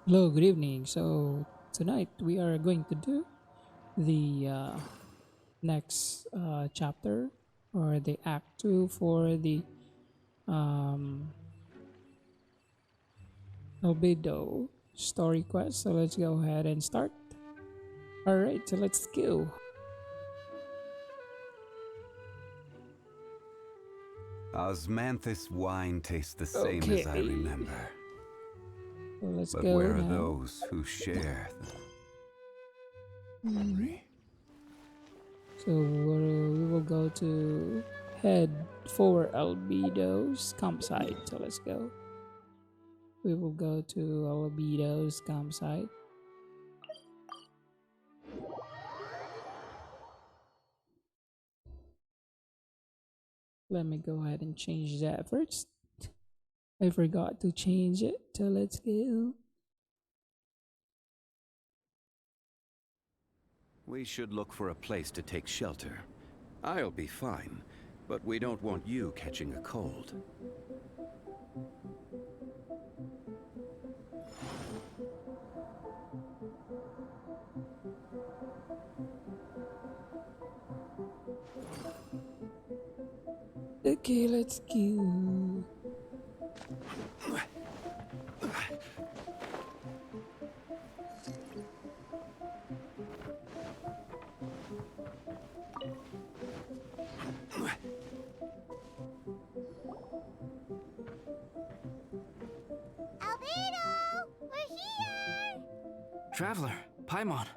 Hello, good evening. So tonight we are going to do the next chapter or the act two for the um, Albedo story quest. So let's go ahead and start. All right, so let's go. Osmanthus wine tastes the same as I Okay, remember. so let's But go where are now. those who share the Mhm. memory? So we will go to head for Albedo's campsite. So let's go. We will go to Albedo's campsite. Let me go ahead and change that first. I forgot to change it. So let's go. We should look for a place to take shelter. I'll be fine, but we don't want you catching a cold. Okay, let's go. Albedo! We're here! Traveler, Paimon.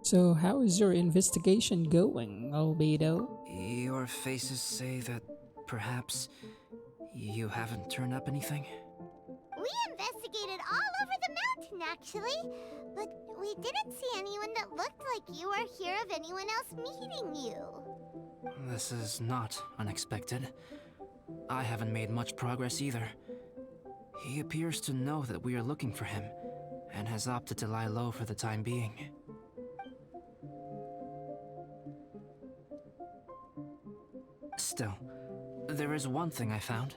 So, how is your investigation going, Albedo? Your faces say that perhaps you haven't turned up anything? We investigated all over the mountain, actually, but we didn't see anyone that looked like you or hear of anyone else meeting you. This is not unexpected. I haven't made much progress either. He appears to know that we are looking for him, and has opted to lie low for the time being. Still, there is one thing I found.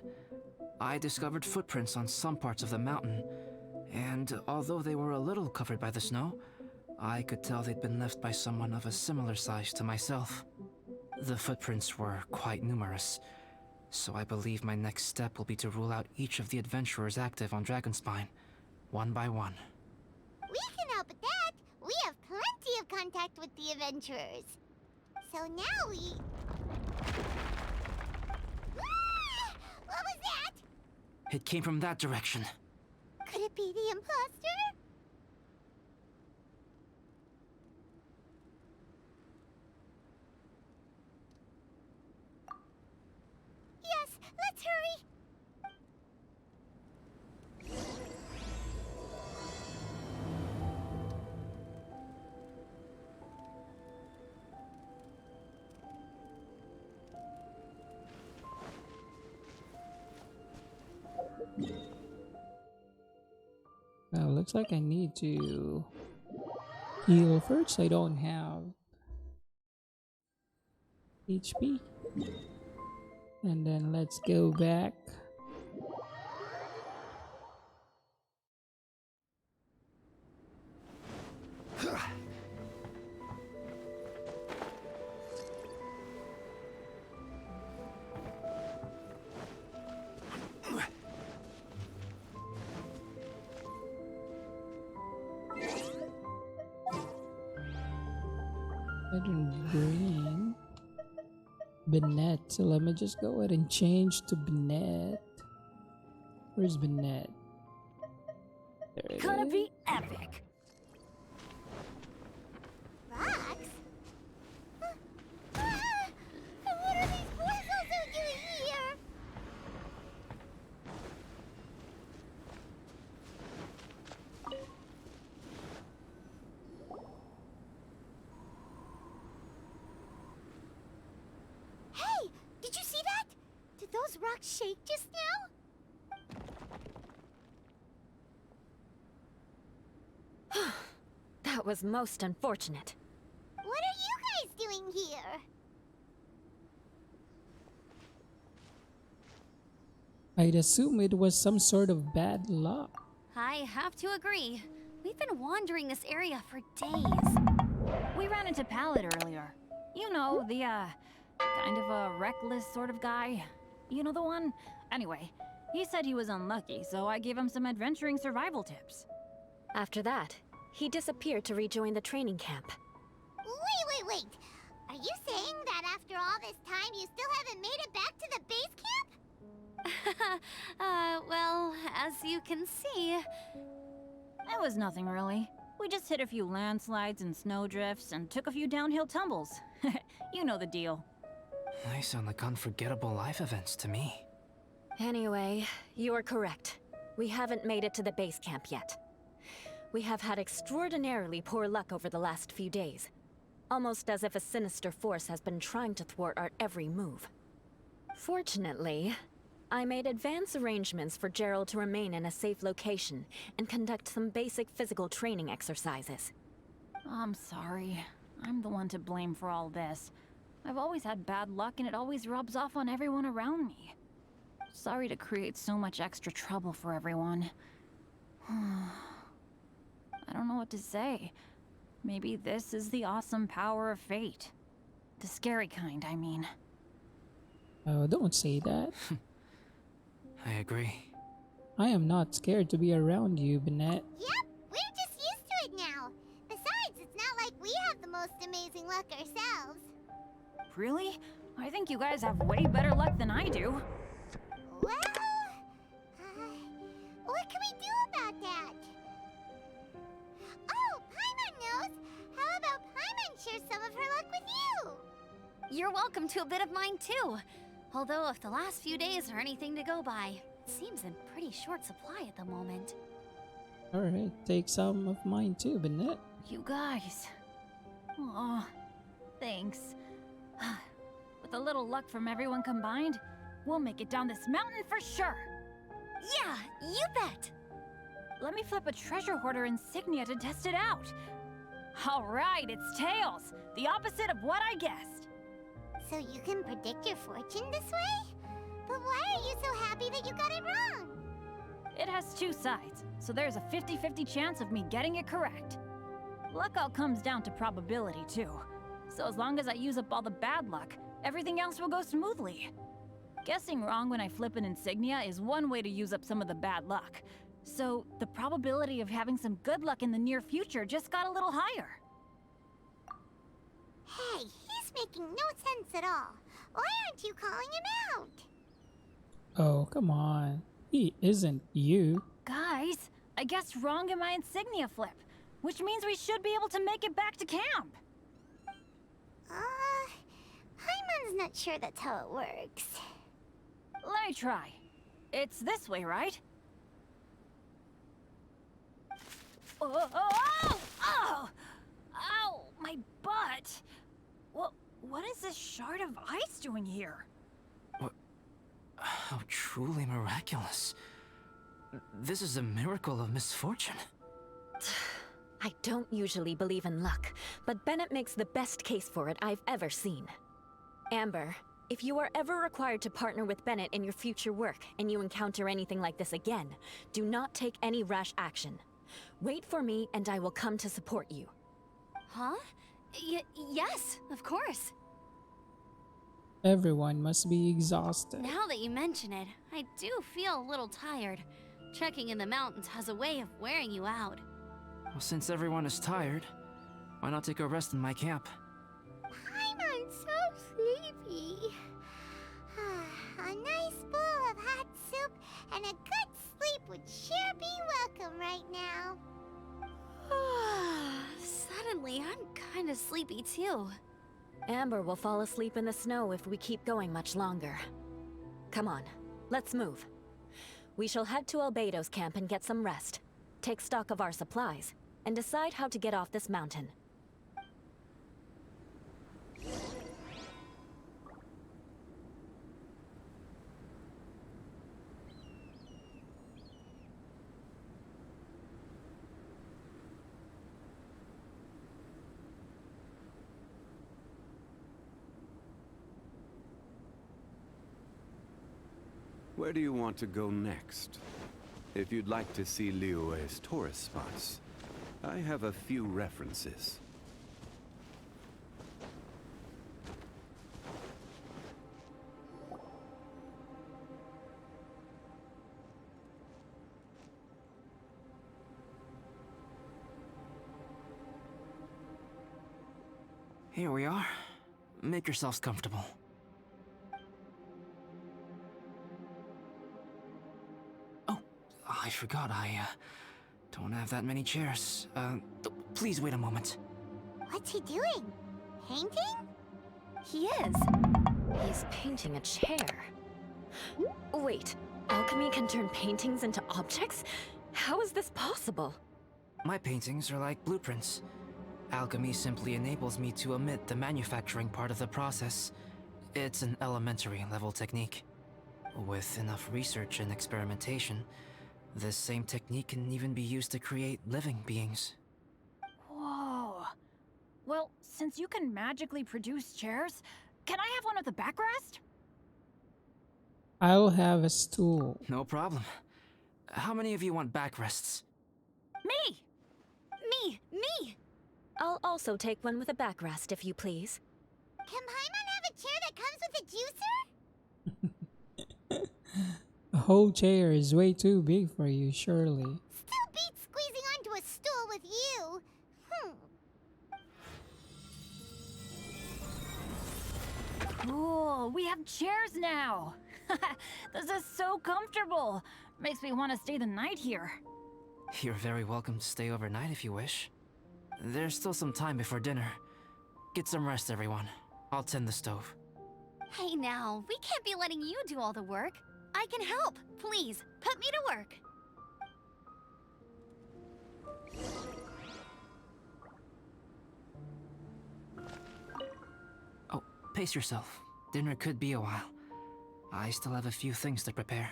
I discovered footprints on some parts of the mountain, and although they were a little covered by the snow, I could tell they'd been left by someone of a similar size to myself. The footprints were quite numerous, so I believe my next step will be to rule out each of the adventurers active on Dragonspine, one by one. We can help with that. We have plenty of contact with the adventurers. So now we... Ah! What was that? It came from that direction. Could it be the imposter? Yes, let's hurry. Well, looks like I need to heal first. I don't have HP. And then let's go back. I didn't bring Bennett. So let me just go ahead and change to Bennett. Where's Bennett? There it Gonna is. be epic. Rocks? Ah! And what are these boys also doing here? Hey! Did you see that? Did those rocks shake just now? That was most unfortunate. What are you guys doing here? I'd assume it was some sort of bad luck. I have to agree. We've been wandering this area for days. We ran into Pallet earlier. You know, the, kind of a reckless sort of guy. You know the one? Anyway, he said he was unlucky, so I gave him some adventuring survival tips. After that, he disappeared to rejoin the training camp. Wait. Are you saying that after all this time you still haven't made it back to the base camp? Well, as you can see... It was nothing really. We just hit a few landslides and snowdrifts and took a few downhill tumbles. You know the deal. They sound like unforgettable life events to me. Anyway, you are correct. We haven't made it to the base camp yet. We have had extraordinarily poor luck over the last few days. Almost as if a sinister force has been trying to thwart our every move. Fortunately, I made advance arrangements for Gerald to remain in a safe location and conduct some basic physical training exercises. I'm sorry. I'm the one to blame for all this. I've always had bad luck and it always rubs off on everyone around me. Sorry to create so much extra trouble for everyone. I don't know what to say. Maybe this is the awesome power of fate. The scary kind, I mean. Oh, don't say that. I agree. I am not scared to be around you, Bennett. Yep, we're just used to it now. Besides, it's not like we have the most amazing luck ourselves. Really? I think you guys have way better luck than I do. Well, what can we do about that? Oh, Paimon knows! How about Paimon share some of her luck with you? You're welcome to a bit of mine too. Although if the last few days are anything to go by, it seems in pretty short supply at the moment. Alright, take some of mine too, Bennett. You guys. Aw, thanks. With a little luck from everyone combined, we'll make it down this mountain for sure. Yeah, you bet! Let me flip a treasure hoarder insignia to test it out. Alright, it's tails. The opposite of what I guessed. So you can predict your fortune this way? But why are you so happy that you got it wrong? It has two sides, so there's a 50-50 chance of me getting it correct. Luck all comes down to probability, too. So as long as I use up all the bad luck, everything else will go smoothly. Guessing wrong when I flip an insignia is one way to use up some of the bad luck. So the probability of having some good luck in the near future just got a little higher. Hey, he's making no sense at all. Why aren't you calling him out? Oh, come on. He isn't you. Guys, I guessed wrong in my insignia flip, which means we should be able to make it back to camp. Paimon's not sure that's how it works. Let me try. It's this way, right? Oh! Ow! My butt! What is this shard of ice doing here? How truly miraculous. This is a miracle of misfortune. I don't usually believe in luck, but Bennett makes the best case for it I've ever seen. Amber, if you are ever required to partner with Bennett in your future work and you encounter anything like this again, do not take any rash action. Wait for me and I will come to support you. Huh? Yes, of course. Everyone must be exhausted. Now that you mention it, I do feel a little tired. Trekking in the mountains has a way of wearing you out. Well, since everyone is tired, why not take a rest in my camp? Paimon's so sleepy. A nice bowl of hot soup and a good sleep would sure be welcome right now. Suddenly, I'm kinda sleepy too. Amber will fall asleep in the snow if we keep going much longer. Come on, let's move. We shall head to Albedo's camp and get some rest, take stock of our supplies, and decide how to get off this mountain. Where do you want to go next? If you'd like to see Liyue's tourist spots, I have a few references. Here we are. Make yourselves comfortable. Oh, I forgot I don't have that many chairs. Please wait a moment. What's he doing? Painting? He is. He's painting a chair. Wait, alchemy can turn paintings into objects? How is this possible? My paintings are like blueprints. Alchemy simply enables me to omit the manufacturing part of the process. It's an elementary level technique. With enough research and experimentation, this same technique can even be used to create living beings. Whoa. Well, since you can magically produce chairs, can I have one with a backrest? I'll have a stool. No problem. How many of you want backrests? Me! Me! Me! I'll also take one with a backrest, if you please. Can Paimon have a chair that comes with a juicer? A whole chair is way too big for you, surely. Still beats squeezing onto a stool with you. Cool, we have chairs now. This is so comfortable. Makes me want to stay the night here. You're very welcome to stay overnight if you wish. There's still some time before dinner. Get some rest, everyone. I'll tend the stove. Hey now, we can't be letting you do all the work. I can help. Please, put me to work. Oh, pace yourself. Dinner could be a while. I still have a few things to prepare.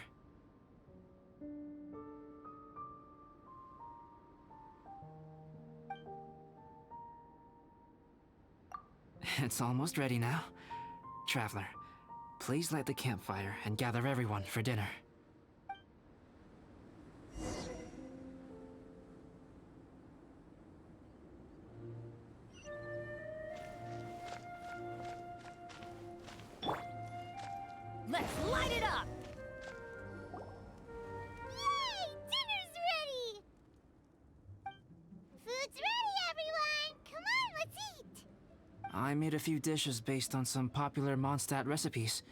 It's almost ready now. Traveler, please light the campfire and gather everyone for dinner. Let's light it up! Yay! Dinner's ready! Food's ready, everyone! Come on, let's eat! I made a few dishes based on some popular Mondstadt recipes.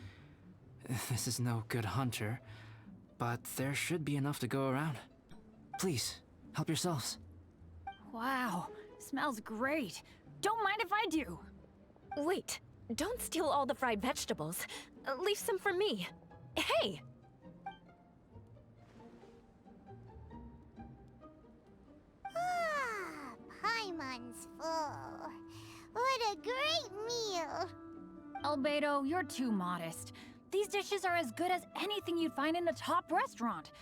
This is no good hunter, but there should be enough to go around. Please, help yourselves. Wow, smells great. Don't mind if I do. Wait, don't steal all the fried vegetables. Leave some for me. Hey! Ah, Paimon's full. What a great meal! Albedo, you're too modest. These dishes are as good as anything you'd find in a top restaurant.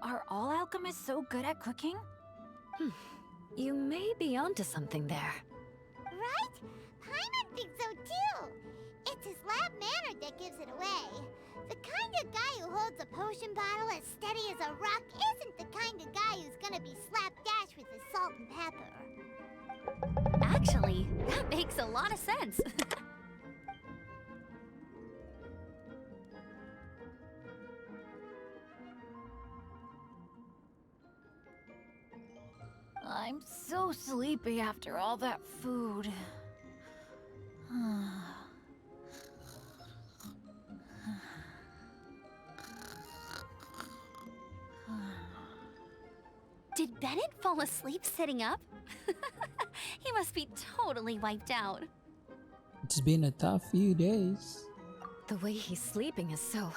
Are all alchemists so good at cooking? You may be onto something there. Right? Paimon thinks so too! It's his lab manner that gives it away. The kind of guy who holds a potion bottle as steady as a rock isn't the kind of guy who's gonna be slapdash with his salt and pepper. Actually, that makes a lot of sense. I'm so sleepy after all that food. Did Bennett fall asleep sitting up? He must be totally wiped out. It's been a tough few days. The way he's sleeping is so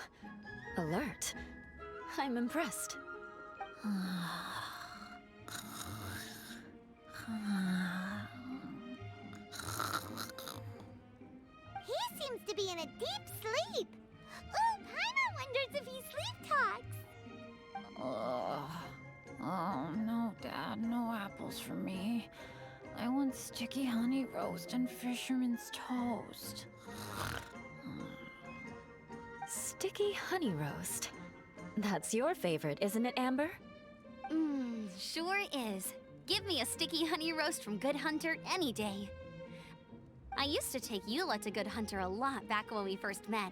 alert. I'm impressed. He seems to be in a deep sleep. Ooh, Paimon wonders if he sleep talks. Oh, no, Dad, no apples for me. I want sticky honey roast and fisherman's toast. Sticky honey roast. That's your favorite, isn't it, Amber? Sure is. Give me a sticky honey roast from Good Hunter any day. I used to take Eula to Good Hunter a lot back when we first met.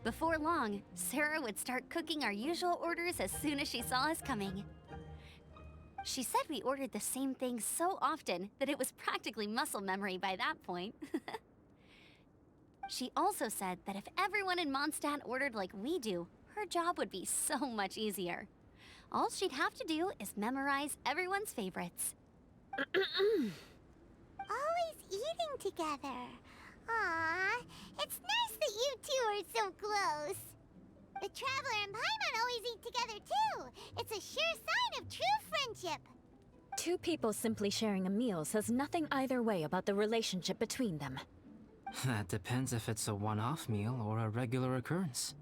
Before long, Sarah would start cooking our usual orders as soon as she saw us coming. She said we ordered the same thing so often that it was practically muscle memory by that point. She also said that if everyone in Mondstadt ordered like we do, her job would be so much easier. All she'd have to do is memorize everyone's favorites. Always eating together. Aww, it's nice that you two are so close. The Traveler and Paimon always eat together too. It's a sure sign of true friendship. Two people simply sharing a meal says nothing either way about the relationship between them. That depends if it's a one-off meal or a regular occurrence.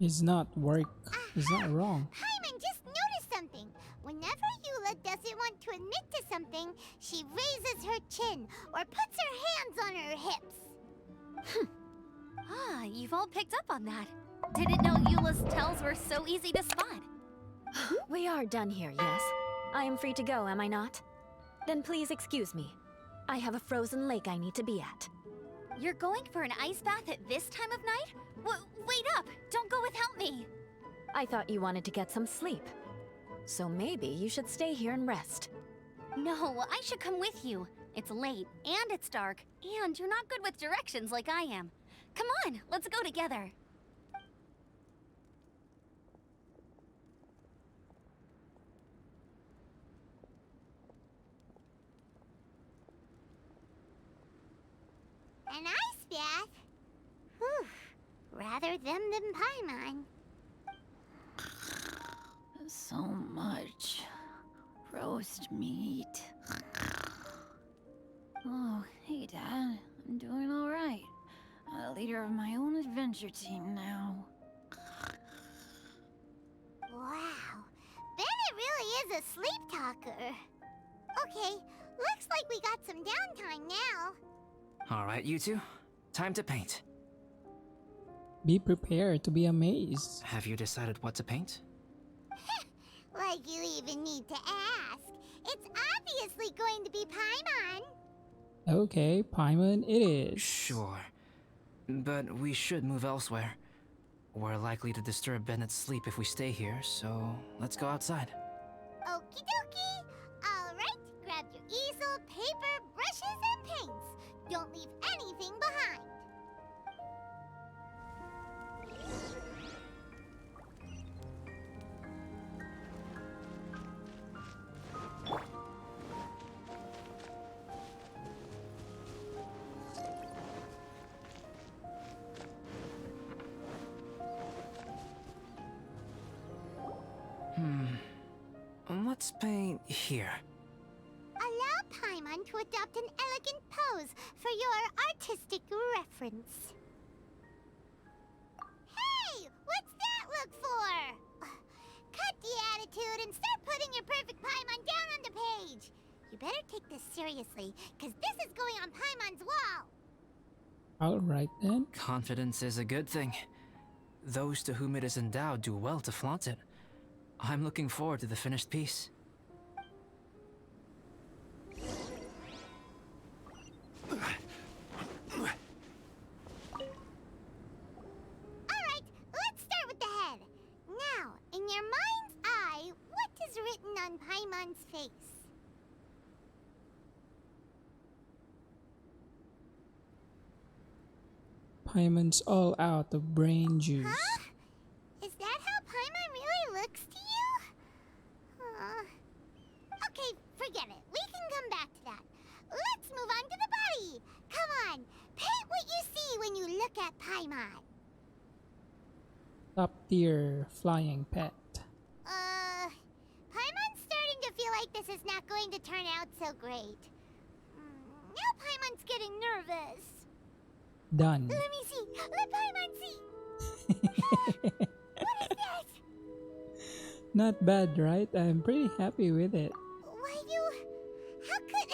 It's not wrong. Paimon just noticed something. Whenever Eula doesn't want to admit to something, she raises her chin or puts her hands on her hips. You've all picked up on that. Didn't know Eula's tells were so easy to spot. We are done here, yes? I am free to go, am I not? Then please excuse me. I have a frozen lake I need to be at. You're going for an ice bath at this time of night? Wait up! Don't go without me! I thought you wanted to get some sleep. So maybe you should stay here and rest. No, I should come with you. It's late, and it's dark, and you're not good with directions like I am. Come on, let's go together. An ice bath? Whew. Rather them than Paimon. So much roast meat. Oh, hey, Dad. I'm doing all right. I'm a leader of my own adventure team now. Wow. Bennett really is a sleep talker. Okay, looks like we got some downtime now. All right, you two. Time to paint. Be prepared to be amazed. Have you decided what to paint? Like you even need to ask. It's obviously going to be Paimon. Okay, Paimon it is. Sure. But we should move elsewhere. We're likely to disturb Bennett's sleep if we stay here, so let's go outside. Okie dokie. All right, grab your easel, paper, brushes, and paints. Don't leave anything behind. Let's paint here. Allow Paimon to adopt an elegant pose for your artistic reference. Hey! What's that look for? Cut the attitude and start putting your perfect Paimon down on the page. You better take this seriously, because this is going on Paimon's wall. Alright then. Confidence is a good thing. Those to whom it is endowed do well to flaunt it. I'm looking forward to the finished piece. Alright, let's start with the head. Now, in your mind's eye, what is written on Paimon's face? Paimon's all out of brain juice. Huh? Is that how Paimon really looks to you? Okay, forget it. We can come back to that. Let's move on to the body. Come on, paint what you see when you look at Paimon. Top tier flying pet. Paimon's starting to feel like this is not going to turn out so great. Now Paimon's getting nervous. Done. Let me see. Let Paimon see. What is that? Not bad, right? I'm pretty happy with it. Why you... How could...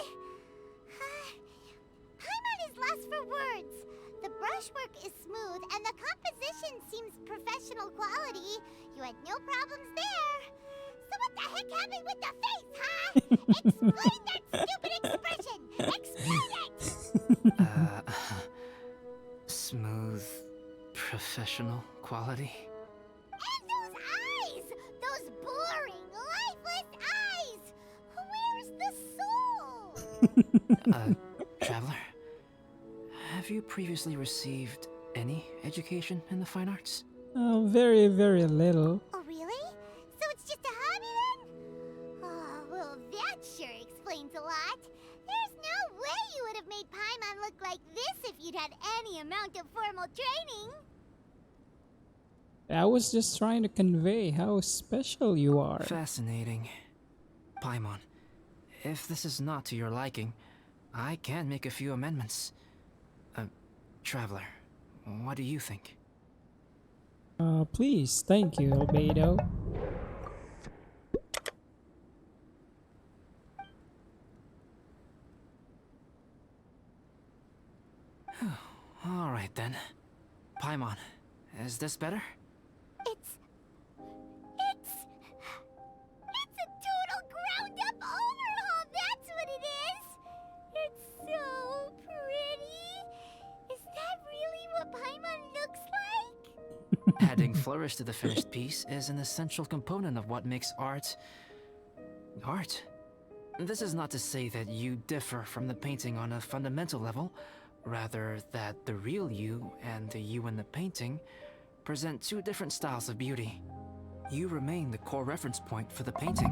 Paimon is lost for words. The brushwork is smooth and the composition seems professional quality. You had no problems there. So what the heck happened with the face, huh? Explain that stupid expression! Explain it! Smooth, professional quality. And those eyes! Those boring, lifeless eyes! Where's the soul? Traveler, have you previously received any education in the fine arts? Oh, very, very little. Oh, really? So it's just a hobby then? Oh, well, that sure explains a lot. There's no way you would have made Paimon look like this if you'd had any amount of formal training. I was just trying to convey how special you are. Fascinating. Paimon, if this is not to your liking, I can make a few amendments. Traveler, what do you think? Please, thank you, Albedo. Alright then. Paimon, is this better? It's a total ground-up overhaul, that's what it is! It's so pretty! Is that really what Paimon looks like? Adding flourish to the finished piece is an essential component of what makes art... art. This is not to say that you differ from the painting on a fundamental level, rather that the real you and the you in the painting present two different styles of beauty. You remain the core reference point for the painting.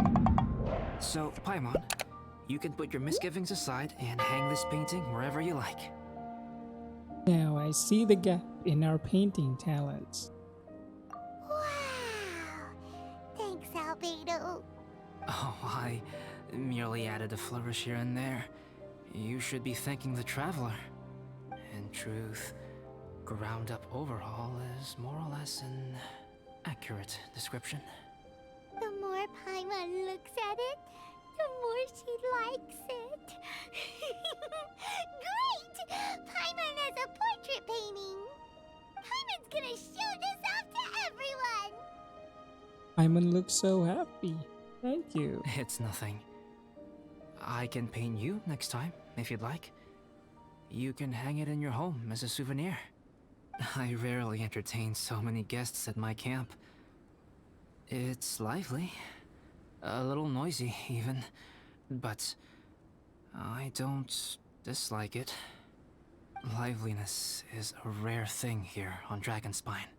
So, Paimon, you can put your misgivings aside and hang this painting wherever you like. Now I see the gap in our painting talents. Wow! Thanks, Albedo. Oh, I merely added a flourish here and there. You should be thanking the Traveler. In truth, ground-up overhaul is more or less an accurate description. The more Paimon looks at it, the more she likes it. Great! Paimon has a portrait painting. Paimon's gonna show this off to everyone. Paimon looks so happy. Thank you. It's nothing. I can paint you next time, if you'd like. You can hang it in your home as a souvenir. I rarely entertain so many guests at my camp. It's lively. A little noisy, even. But I don't dislike it. Liveliness is a rare thing here on Dragonspine.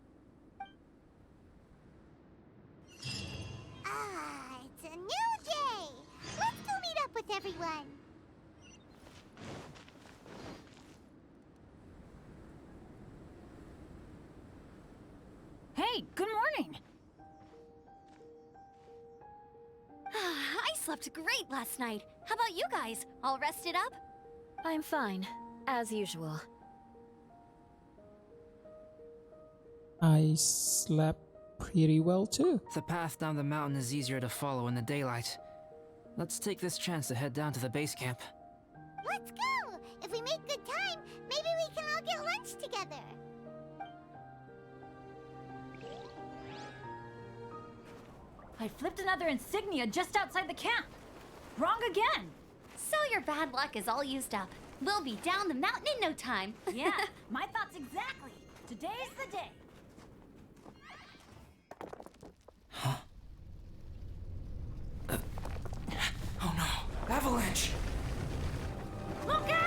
Ah, it's a new day. Let's go meet up with everyone. Hey, good morning! I slept great last night. How about you guys? All rested up? I'm fine, as usual. I slept pretty well too. The path down the mountain is easier to follow in the daylight. Let's take this chance to head down to the base camp. Let's go. If we make good time, maybe we can all get lunch together. I flipped another insignia just outside the camp. Wrong again. So your bad luck is all used up. We'll be down the mountain in no time. Yeah, my thoughts exactly. Today's the day. Oh no! Avalanche! Look out!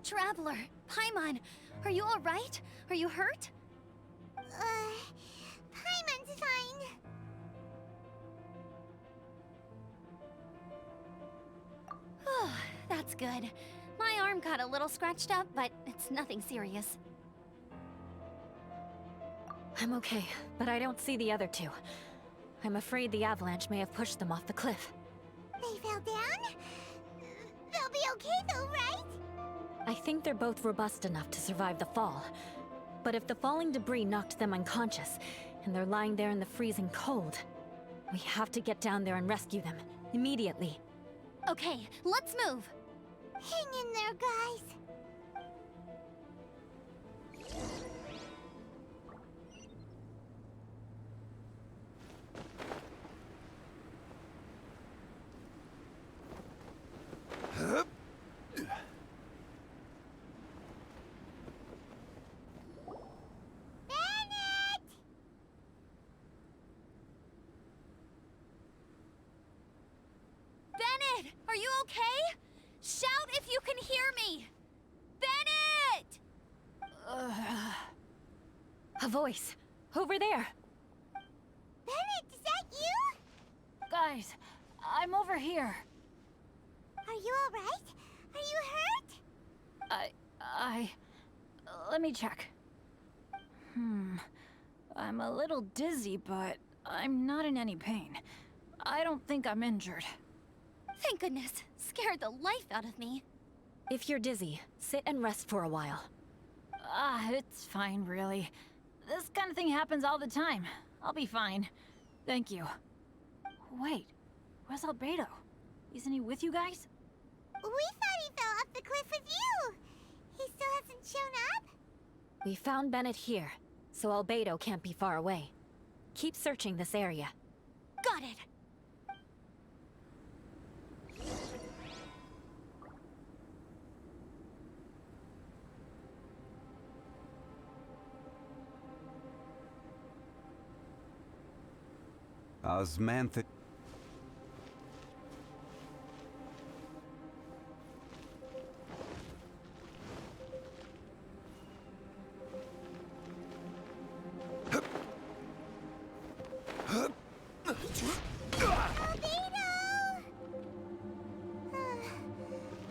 Traveler, Paimon, are you all right? Are you hurt? Paimon's fine. That's good. My arm got a little scratched up, but it's nothing serious. I'm okay, but I don't see the other two. I'm afraid the avalanche may have pushed them off the cliff. They fell down? They'll be okay though, right? I think they're both robust enough to survive the fall. But if the falling debris knocked them unconscious, and they're lying there in the freezing cold, we have to get down there and rescue them, immediately. Okay, let's move. Hang in there, guys. Bennett, are you okay? Shout if you can hear me! Bennett! A voice. Over there. Bennett, is that you? Guys, I'm over here. Are you alright? Are you hurt? Let me check. I'm a little dizzy, but I'm not in any pain. I don't think I'm injured. Thank goodness. Scared the life out of me. If you're dizzy, sit and rest for a while. It's fine, really. This kind of thing happens all the time. I'll be fine. Thank you. Wait, where's Albedo? Isn't he with you guys? We thought he fell off the cliff with you. He still hasn't shown up? We found Bennett here, so Albedo can't be far away. Keep searching this area. Got it. Osmantha.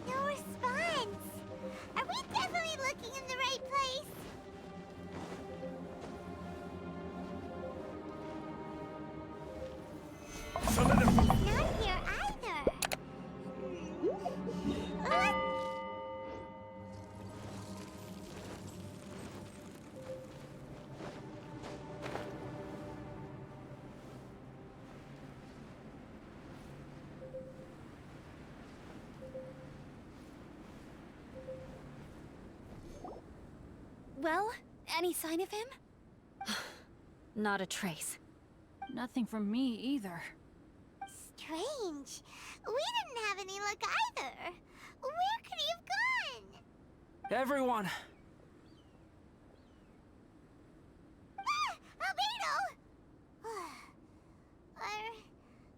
No response. Are we definitely looking in the right place? He's not here either. Well, any sign of him? Not a trace. Nothing from me either. Strange. We didn't have any luck either. Where could he have gone? Everyone! Ah! Albedo!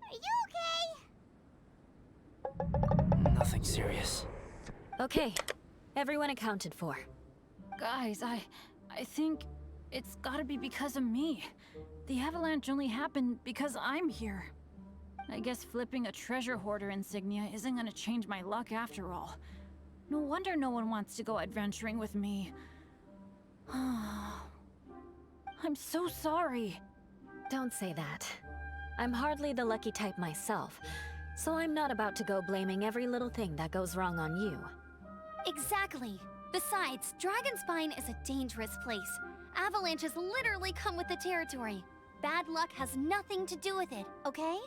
Are you okay? Nothing serious. Okay, everyone accounted for. Guys, I think it's gotta be because of me. The avalanche only happened because I'm here. I guess flipping a treasure hoarder insignia isn't gonna change my luck after all. No wonder no one wants to go adventuring with me. I'm so sorry. Don't say that. I'm hardly the lucky type myself, so I'm not about to go blaming every little thing that goes wrong on you. Exactly. Besides, Dragonspine is a dangerous place. Avalanches literally come with the territory. Bad luck has nothing to do with it, okay?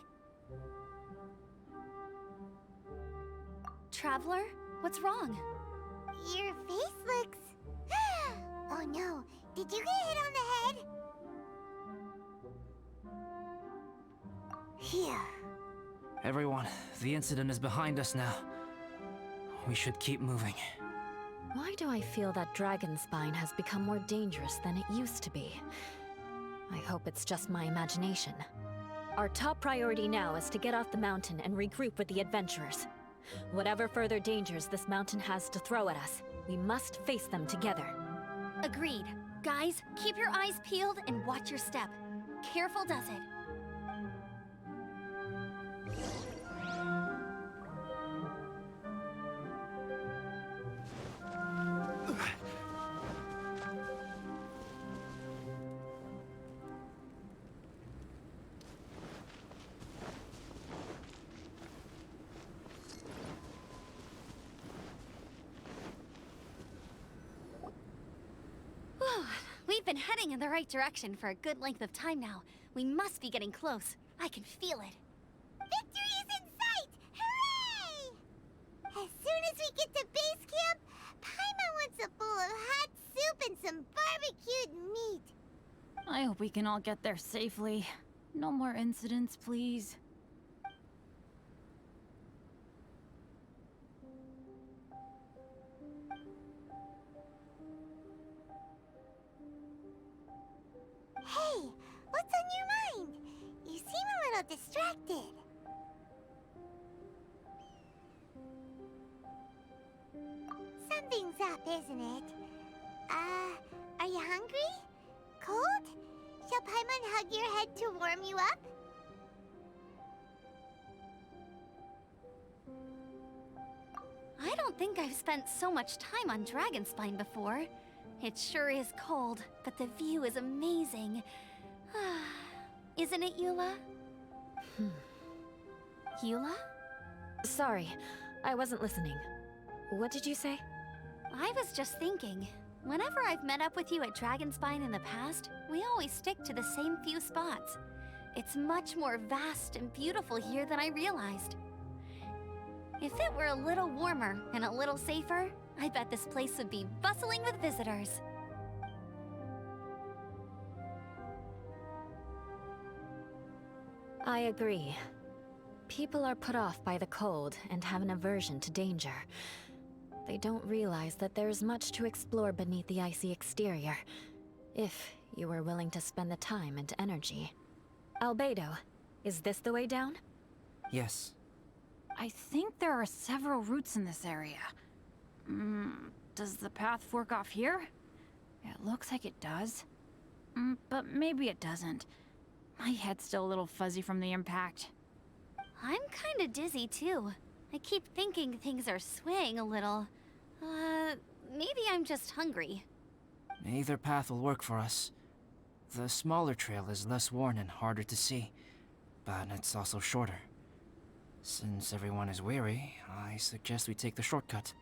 Traveler, what's wrong? Your face looks... Oh no, did you get hit on the head? Phew. Everyone, the incident is behind us now. We should keep moving. Why do I feel that Dragonspine has become more dangerous than it used to be? I hope it's just my imagination. Our top priority now is to get off the mountain and regroup with the adventurers. Whatever further dangers this mountain has to throw at us, we must face them together. Agreed. Guys, keep your eyes peeled and watch your step. Careful does it. We've been heading in the right direction for a good length of time now. We must be getting close. I can feel it. Victory is in sight! Hooray! As soon as we get to base camp, Paimon wants a bowl of hot soup and some barbecued meat. I hope we can all get there safely. No more incidents, please. Hey, what's on your mind? You seem a little distracted. Something's up, isn't it? Are you hungry? Cold? Shall Paimon hug your head to warm you up? I don't think I've spent so much time on Dragonspine before. It sure is cold, but the view is amazing. Isn't it, Eula? Eula? Sorry, I wasn't listening. What did you say? I was just thinking. Whenever I've met up with you at Dragonspine in the past, we always stick to the same few spots. It's much more vast and beautiful here than I realized. If it were a little warmer and a little safer, I bet this place would be bustling with visitors. I agree. People are put off by the cold and have an aversion to danger. They don't realize that there's much to explore beneath the icy exterior, if you were willing to spend the time and energy. Albedo, is this the way down? Yes. I think there are several routes in this area. Does the path fork off here? It looks like it does. But maybe it doesn't. My head's still a little fuzzy from the impact. I'm kinda dizzy too. I keep thinking things are swaying a little. Maybe I'm just hungry. Either path will work for us. The smaller trail is less worn and harder to see, but it's also shorter. Since everyone is weary, I suggest we take the shortcut.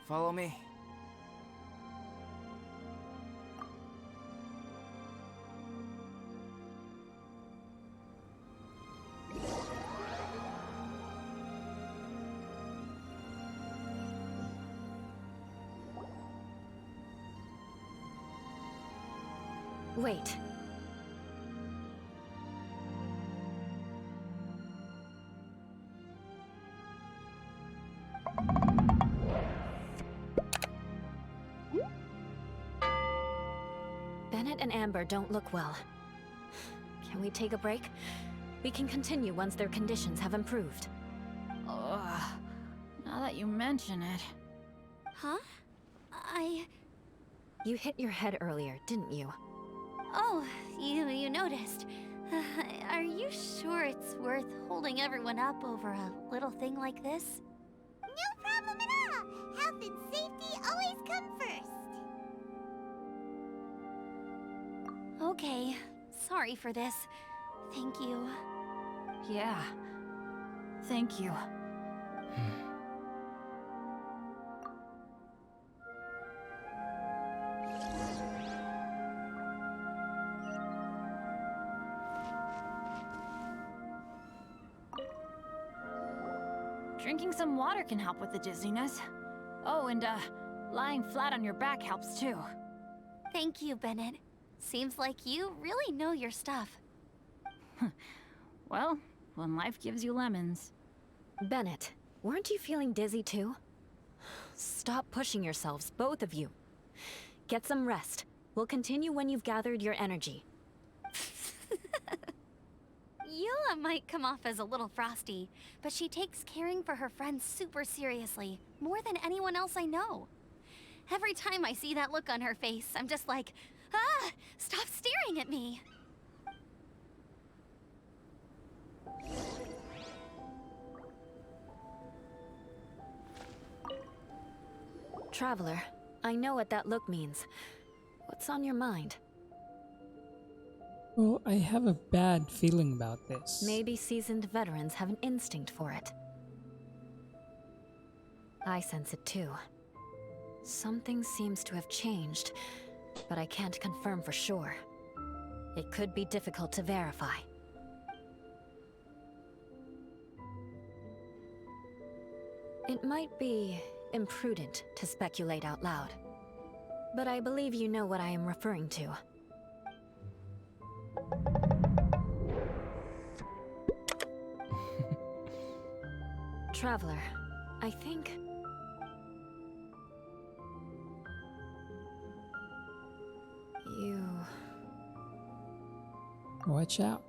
Follow me. Wait. Bennett and Amber don't look well. Can we take a break? We can continue once their conditions have improved. Ugh. Now that you mention it. Huh? You hit your head earlier, didn't you? Oh, you noticed. Are you sure it's worth holding everyone up over a little thing like this? No problem at all. Health and safety always come first. Okay, sorry for this. Thank you. Yeah. Thank you. Drinking some water can help with the dizziness. Oh, and lying flat on your back helps too. Thank you, Bennett. Seems like you really know your stuff. Well, when life gives you lemons. Bennett, weren't you feeling dizzy too? Stop pushing yourselves, both of you. Get some rest. We'll continue when you've gathered your energy. Eula might come off as a little frosty, but she takes caring for her friends super seriously, more than anyone else I know. Every time I see that look on her face, I'm just like, stop staring at me! Traveler, I know what that look means. What's on your mind? Well, I have a bad feeling about this. Maybe seasoned veterans have an instinct for it. I sense it too. Something seems to have changed, but I can't confirm for sure. It could be difficult to verify. It might be imprudent to speculate out loud, but I believe you know what I am referring to. Traveler, I think... you... Watch out.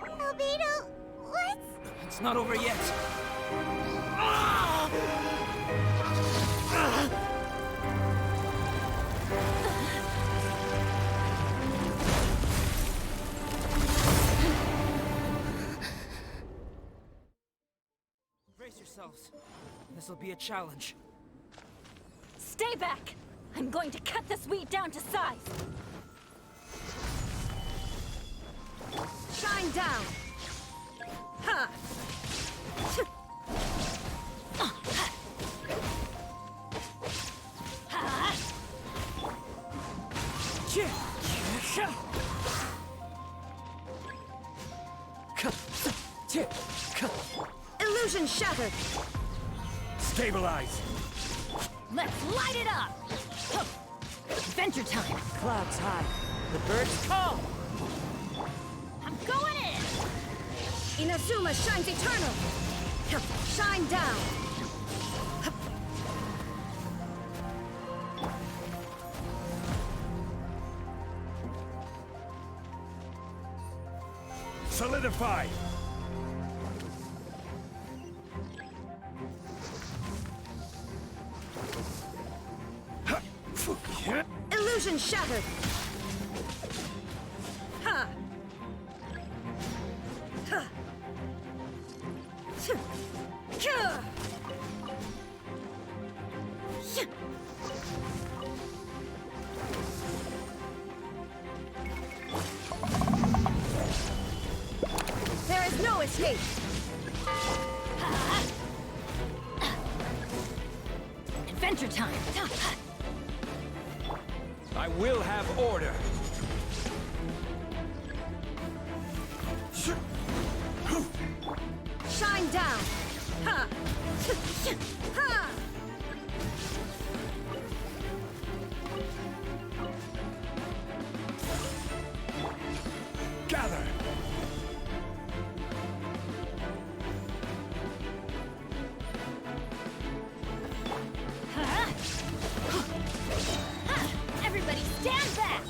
Albedo, what's... It's not over yet. Brace yourselves. This'll be a challenge. Stay back! I'm going to cut this wheat down to size! Shine down! Ha! Illusion shattered! Stabilize! Let's light it up! Adventure time! Clouds high. The birds call! I'm going in! Inazuma shines eternal! Shine down! Solidify! Illusion shattered! Ha! Ha! There is no escape! Adventure time! I will have order! Shine down! Ha! Ha! Gather! Everybody stand back!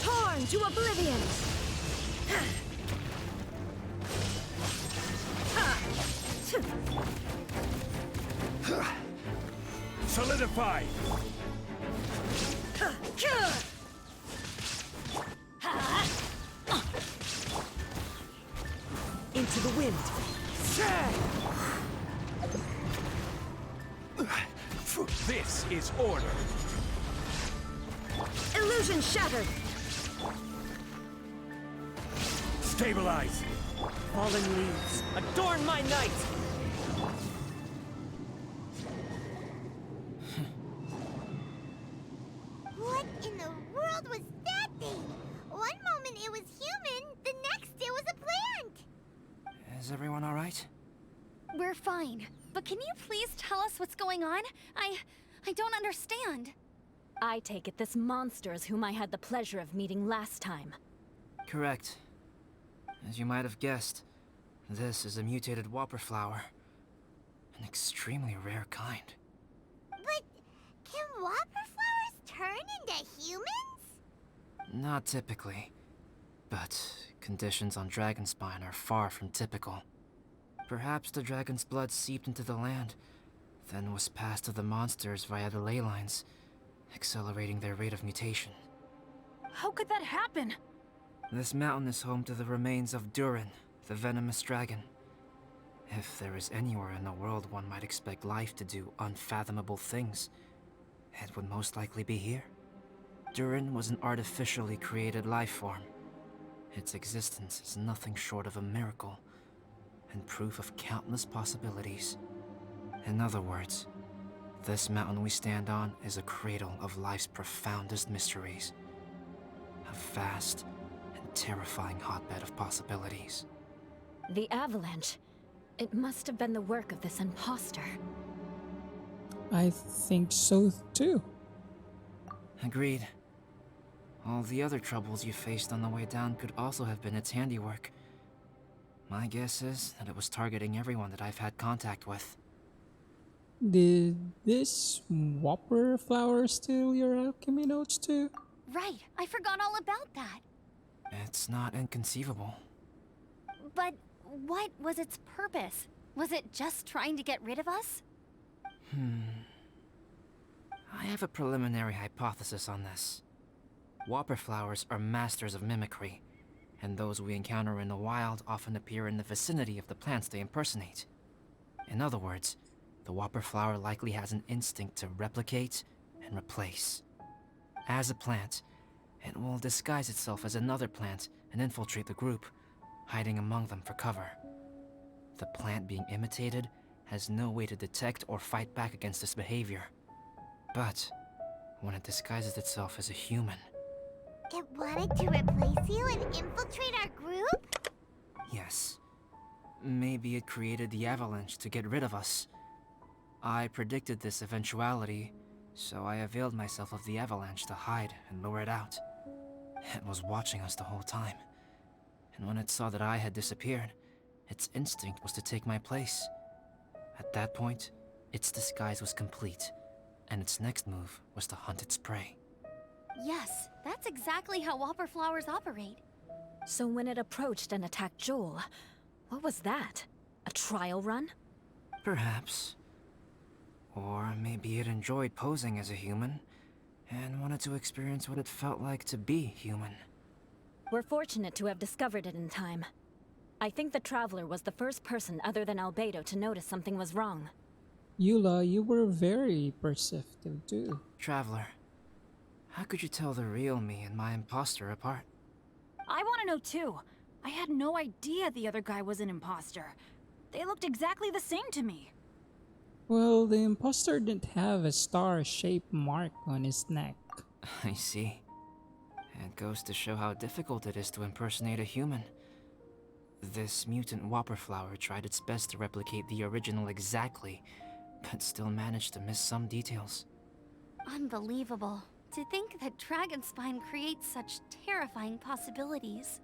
Torn to oblivion! Solidify! Into the wind! This is order! Illusion shattered! Stabilize! Fallen leaves, adorn my night! What in the world was that thing? One moment it was human, the next Is everyone alright? We're fine. But can you please tell us what's going on? I don't understand. I take it this monster is whom I had the pleasure of meeting last time. Correct. As you might have guessed, this is a mutated whopper flower. An extremely rare kind. But can whopper flowers turn into humans? Not typically, but conditions on Dragonspine are far from typical. Perhaps the dragon's blood seeped into the land, then was passed to the monsters via the ley lines, accelerating their rate of mutation. How could that happen? This mountain is home to the remains of Durin, the venomous dragon. If there is anywhere in the world one might expect life to do unfathomable things, it would most likely be here. Durin was an artificially created life form. Its existence is nothing short of a miracle, and proof of countless possibilities. In other words, this mountain we stand on is a cradle of life's profoundest mysteries. A vast and terrifying hotbed of possibilities. The avalanche. It must have been the work of this imposter. I think so too. Agreed. All the other troubles you faced on the way down could also have been its handiwork. My guess is that it was targeting everyone that I've had contact with. Did this whopper flower steal your alchemy notes too? Right, I forgot all about that. It's not inconceivable. But what was its purpose? Was it just trying to get rid of us? I have a preliminary hypothesis on this. Whopper flowers are masters of mimicry, and those we encounter in the wild often appear in the vicinity of the plants they impersonate. In other words, the whopper flower likely has an instinct to replicate and replace. As a plant, it will disguise itself as another plant and infiltrate the group, hiding among them for cover. The plant being imitated has no way to detect or fight back against this behavior. But when it disguises itself as a human... It wanted to replace you and infiltrate our group? Yes. Maybe it created the avalanche to get rid of us. I predicted this eventuality, so I availed myself of the avalanche to hide and lure it out. It was watching us the whole time, and when it saw that I had disappeared, its instinct was to take my place. At that point, its disguise was complete, and its next move was to hunt its prey. Yes, that's exactly how whopper flowers operate. So when it approached and attacked Joel, what was that? A trial run? Perhaps. Or maybe it enjoyed posing as a human, and wanted to experience what it felt like to be human. We're fortunate to have discovered it in time. I think the Traveler was the first person other than Albedo to notice something was wrong. Eula, you were very perceptive too. Traveler, how could you tell the real me and my imposter apart? I want to know too. I had no idea the other guy was an imposter. They looked exactly the same to me. Well, the imposter didn't have a star-shaped mark on his neck. I see. It goes to show how difficult it is to impersonate a human. This mutant whopper flower tried its best to replicate the original exactly, but still managed to miss some details. Unbelievable. To think that Dragonspine creates such terrifying possibilities.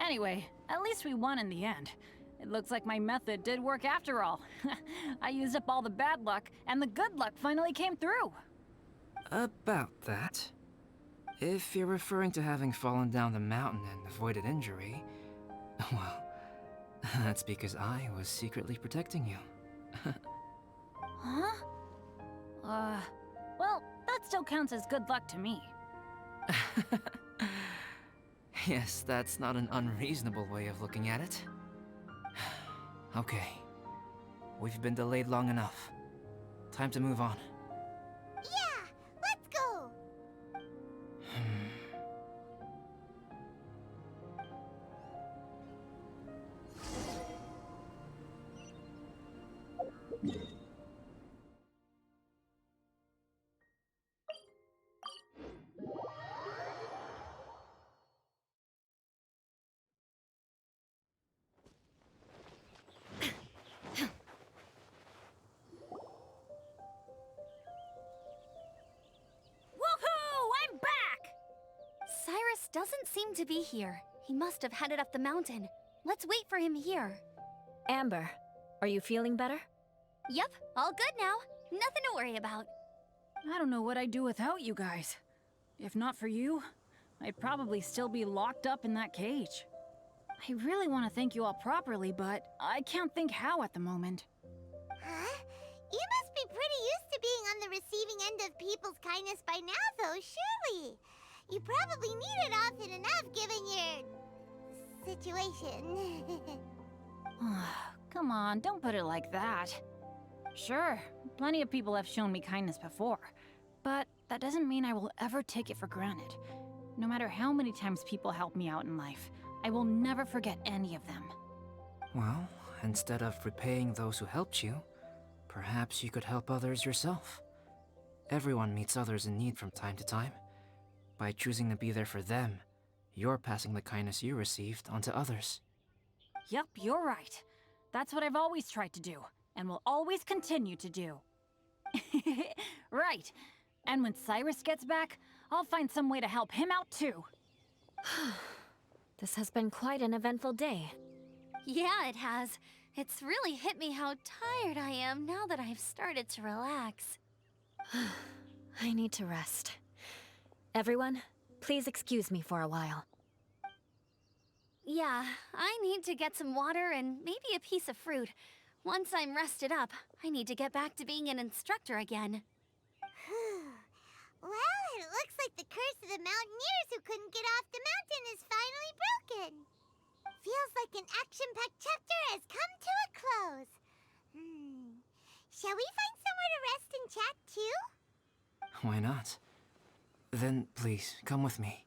Anyway, at least we won in the end. It looks like my method did work after all. I used up all the bad luck, and the good luck finally came through. About that. If you're referring to having fallen down the mountain and avoided injury, well, that's because I was secretly protecting you. Huh? Well, that still counts as good luck to me. Yes, that's not an unreasonable way of looking at it. Okay. We've been delayed long enough. Time to move on. Yeah, let's go! doesn't seem to be here. He must have headed up the mountain. Let's wait for him here. Amber, are you feeling better? Yep, all good now. Nothing to worry about. I don't know what I'd do without you guys. If not for you, I'd probably still be locked up in that cage. I really want to thank you all properly, but I can't think how at the moment. Huh? You must be pretty used to being on the receiving end of people's kindness by now, though, surely. You probably need it often enough, given your situation. Come on, don't put it like that. Sure, plenty of people have shown me kindness before, but that doesn't mean I will ever take it for granted. No matter how many times people help me out in life, I will never forget any of them. Well, instead of repaying those who helped you, perhaps you could help others yourself. Everyone meets others in need from time to time. By choosing to be there for them, you're passing the kindness you received onto others. Yep, you're right. That's what I've always tried to do, and will always continue to do. Right. And when Cyrus gets back, I'll find some way to help him out too. This has been quite an eventful day. Yeah, it has. It's really hit me how tired I am now that I've started to relax. I need to rest. Everyone, please excuse me for a while. Yeah, I need to get some water and maybe a piece of fruit. Once I'm rested up, I need to get back to being an instructor again. Well, it looks like the curse of the mountaineers who couldn't get off the mountain is finally broken. Feels like an action-packed chapter has come to a close. Shall we find somewhere to rest and chat too? Why not? Then please, come with me.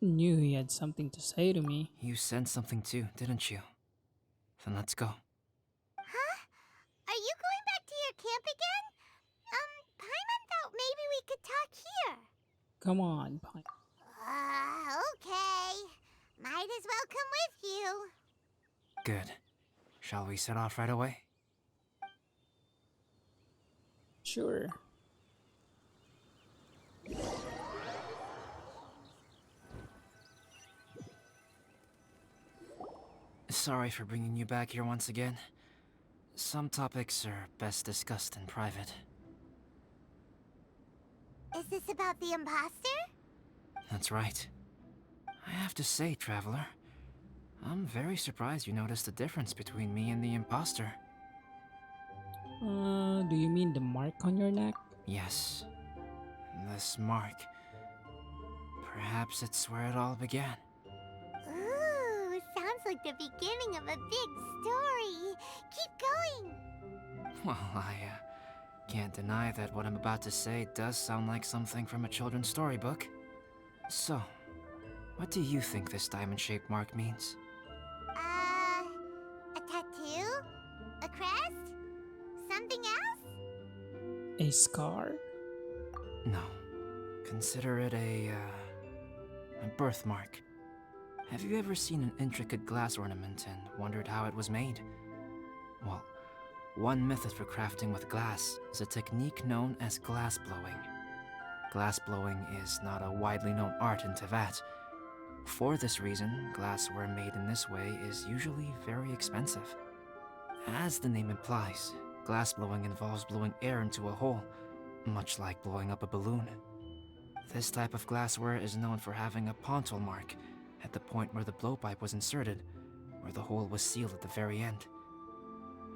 Knew he had something to say to me. You sensed something too, didn't you? Then let's go. Huh? Are you going back to your camp again? Paimon thought maybe we could talk here. Come on, Pine. Okay. Might as well come with you. Good. Shall we set off right away? Sure. Sorry for bringing you back here once again. Some topics are best discussed in private. Is this about the imposter? That's right. I have to say, Traveler, I'm very surprised you noticed the difference between me and the imposter. Do you mean the mark on your neck? Yes. This mark. Perhaps it's where it all began. Ooh, sounds like the beginning of a big story. Keep going. Well, I can't deny that what I'm about to say does sound like something from a children's storybook. So, what do you think this diamond-shaped mark means? A tattoo? A crest? Something else? A scar? No. Consider it a birthmark. Have you ever seen an intricate glass ornament and wondered how it was made? Well, one method for crafting with glass is a technique known as glass blowing. Glass blowing is not a widely known art in Teyvat. For this reason, glassware made in this way is usually very expensive. As the name implies, glass blowing involves blowing air into a hole, much like blowing up a balloon. This type of glassware is known for having a pontil mark at the point where the blowpipe was inserted, where the hole was sealed at the very end.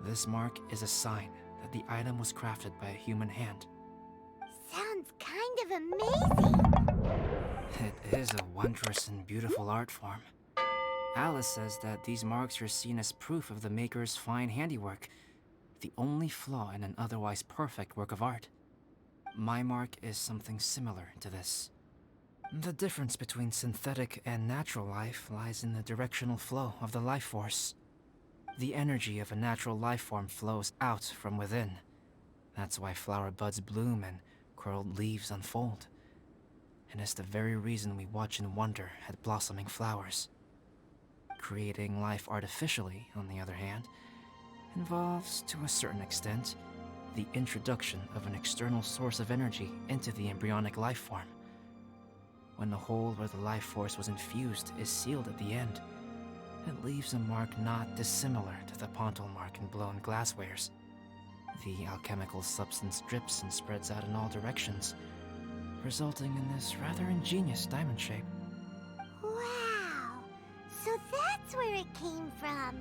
This mark is a sign that the item was crafted by a human hand. Sounds kind of amazing. It is a wondrous and beautiful art form. Alice says that these marks are seen as proof of the maker's fine handiwork, the only flaw in an otherwise perfect work of art. My mark is something similar to this. The difference between synthetic and natural life lies in the directional flow of the life force. The energy of a natural life form flows out from within. That's why flower buds bloom and curled leaves unfold. And it's the very reason we watch and wonder at blossoming flowers. Creating life artificially, on the other hand, involves, to a certain extent, the introduction of an external source of energy into the embryonic life form, when the hole where the life force was infused is sealed at the end. It leaves a mark not dissimilar to the pontal mark in blown glasswares. The alchemical substance drips and spreads out in all directions, resulting in this rather ingenious diamond shape. Wow! So that's where it came from.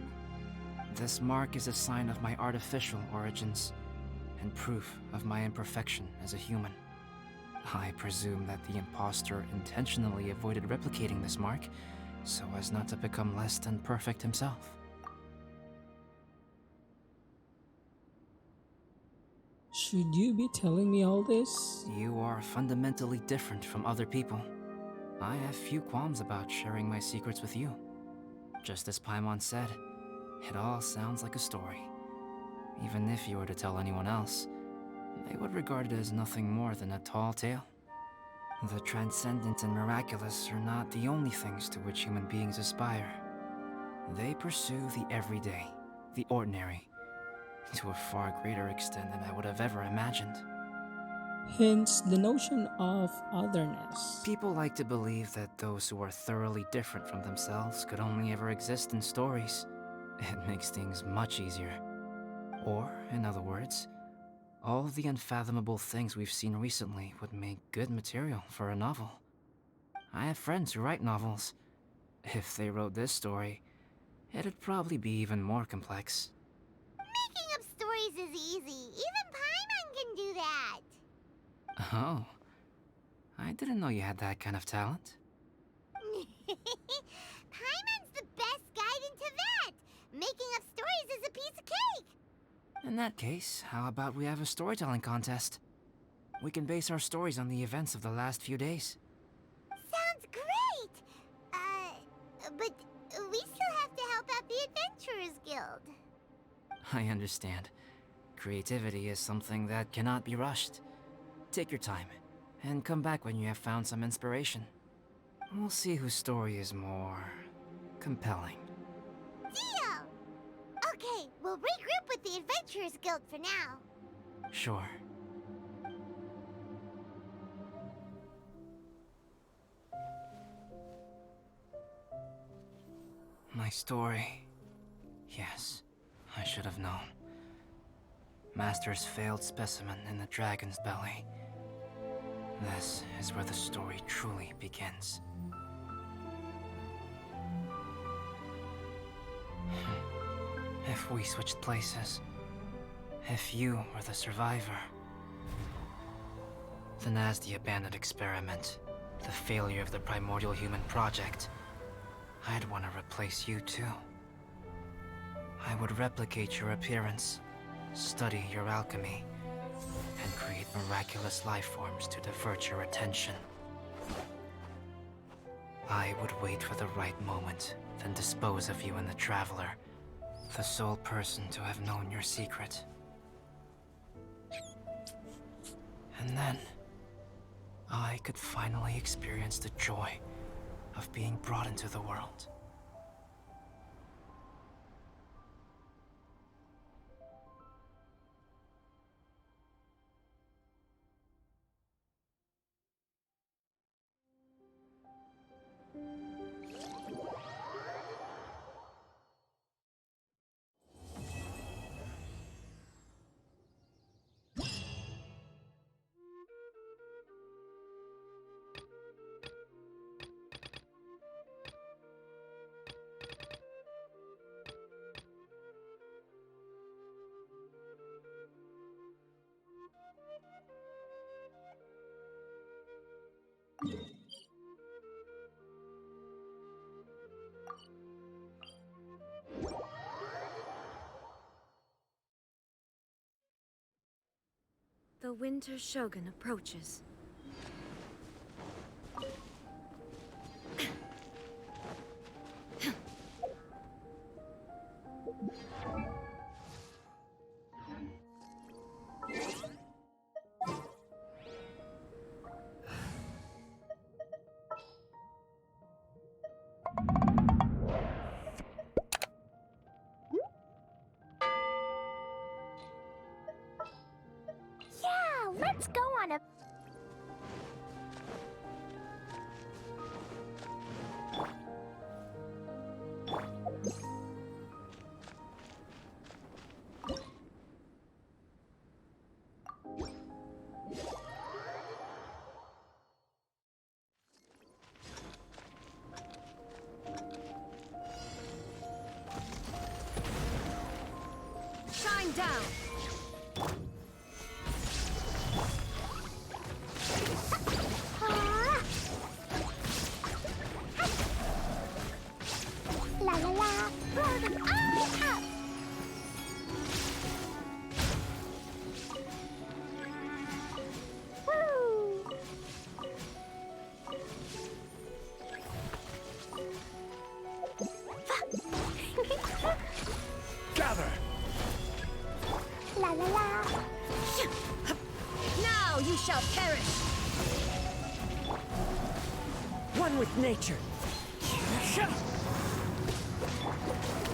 This mark is a sign of my artificial origins, and proof of my imperfection as a human. I presume that the impostor intentionally avoided replicating this mark, so as not to become less than perfect himself. Should you be telling me all this? You are fundamentally different from other people. I have few qualms about sharing my secrets with you. Just as Paimon said, it all sounds like a story. Even if you were to tell anyone else, they would regard it as nothing more than a tall tale. The transcendent and miraculous are not the only things to which human beings aspire. They pursue the everyday, the ordinary, to a far greater extent than I would have ever imagined. Hence the notion of otherness. People like to believe that those who are thoroughly different from themselves could only ever exist in stories. It makes things much easier. Or, in other words, all the unfathomable things we've seen recently would make good material for a novel. I have friends who write novels. If they wrote this story, it'd probably be even more complex. Making up stories is easy. Even Paimon can do that. Oh, I didn't know you had that kind of talent. Paimon's the best guide into that. Making up stories is a piece of cake. In that case, how about we have a storytelling contest? We can base our stories on the events of the last few days. Sounds great. But we still have to help out the Adventurers Guild. I understand. Creativity is something that cannot be rushed. Take your time, and come back when you have found some inspiration. We'll see whose story is more compelling. Deal! Okay, we'll regroup with the Adventurers Guild for now. Sure. My story. Yes, I should have known. Master's failed specimen in the dragon's belly. This is where the story truly begins. If we switched places, if you were the survivor, then as the abandoned experiment, the failure of the primordial human project, I'd want to replace you too. I would replicate your appearance, study your alchemy, and create miraculous life forms to divert your attention. I would wait for the right moment, then dispose of you in the Traveler, the sole person to have known your secret. And then, I could finally experience the joy of being brought into the world. The Winter Shogun approaches. Yeah, let's go on a... down! La la la, blow them all up! Woo! Gather! La la la! Now you shall perish! One with nature.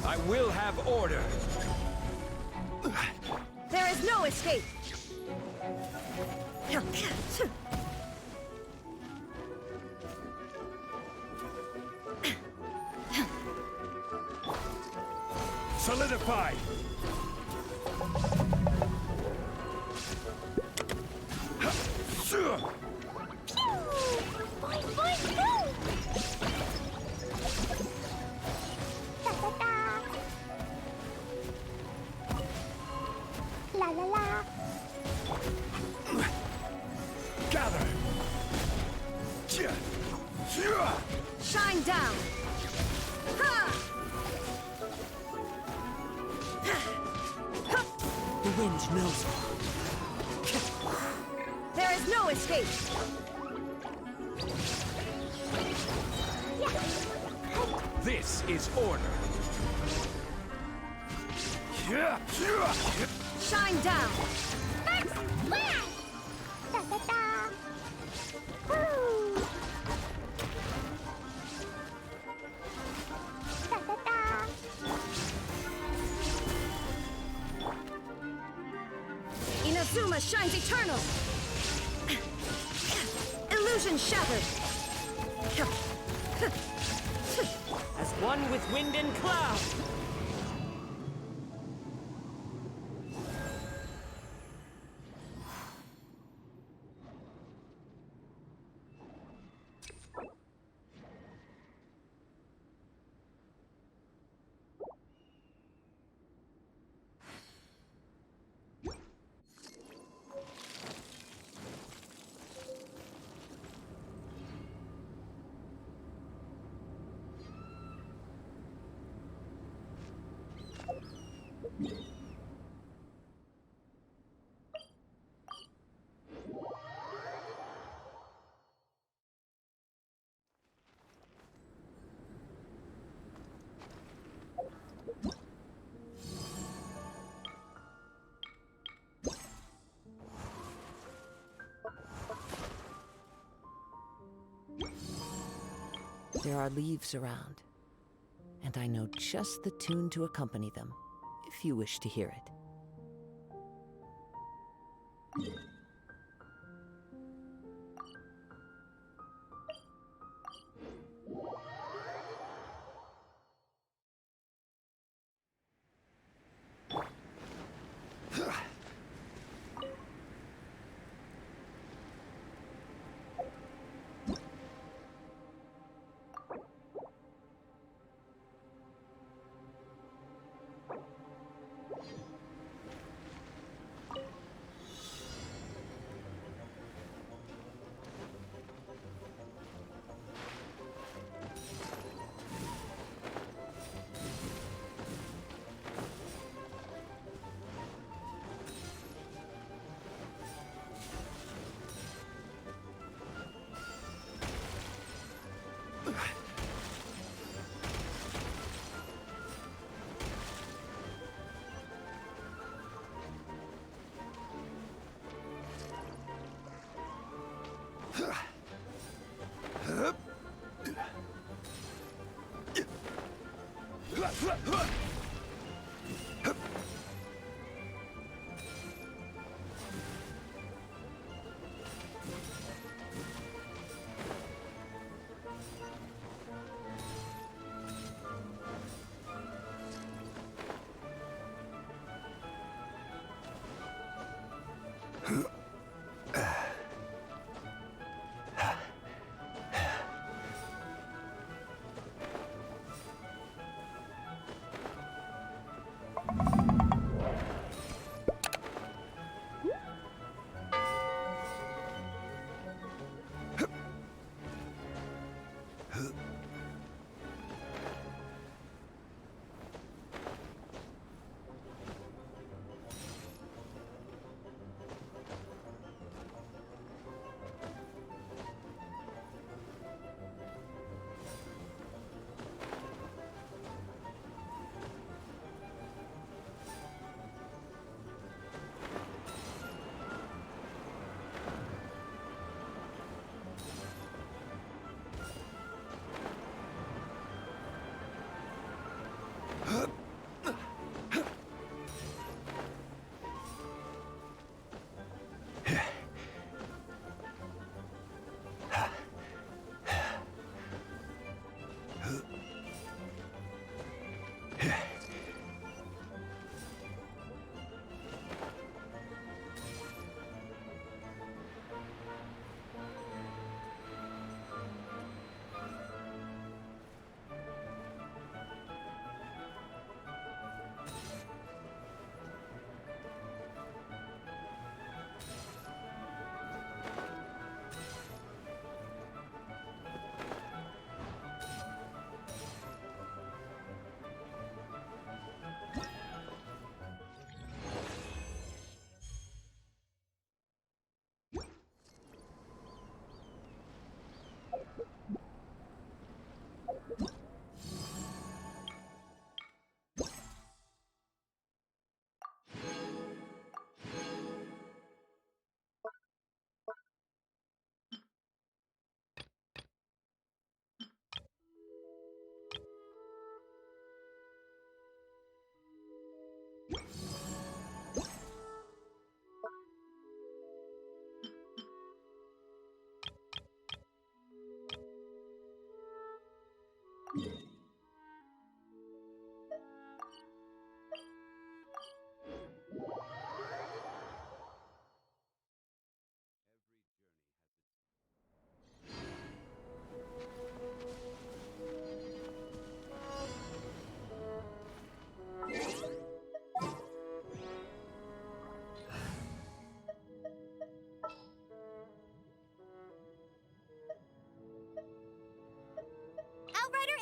I will have order! There is no escape! Solidify! Boing, boing, boom! Da da da! La la la! Gather! Shine down! Ha! The wind knows. There is no escape! This is order! Shine down! First flash! Da da da! Woo! Da da da! Inazuma shines eternal! Illusion shattered! As one with wind and cloud. There are leaves around, and I know just the tune to accompany them, if you wish to hear it.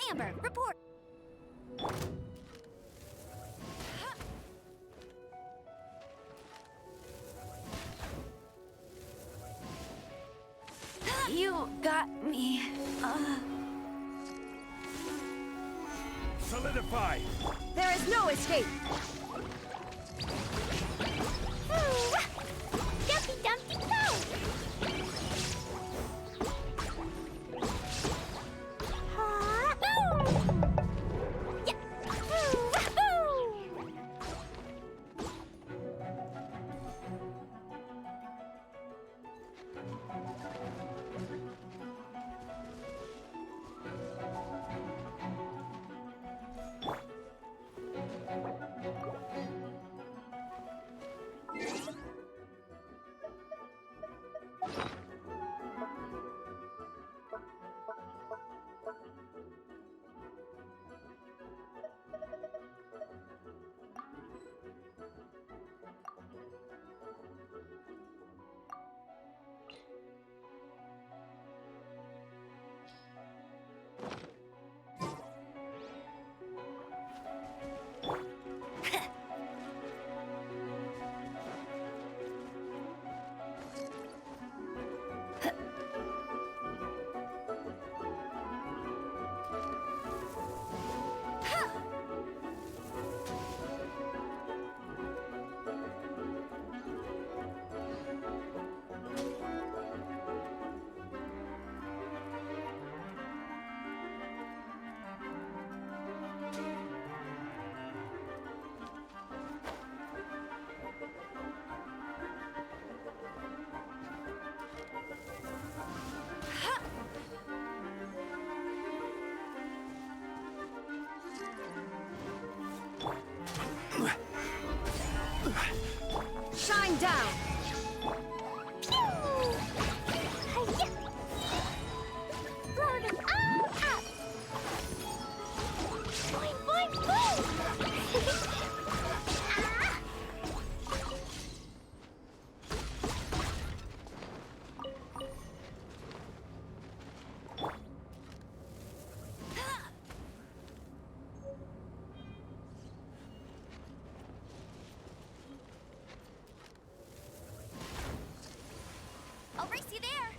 Amber, report. You got me. Solidify! There is no escape! Dumpty Dumpty Go! Shine down! Blow them all up! Boing, boing, boing! Ah! I'll race you there.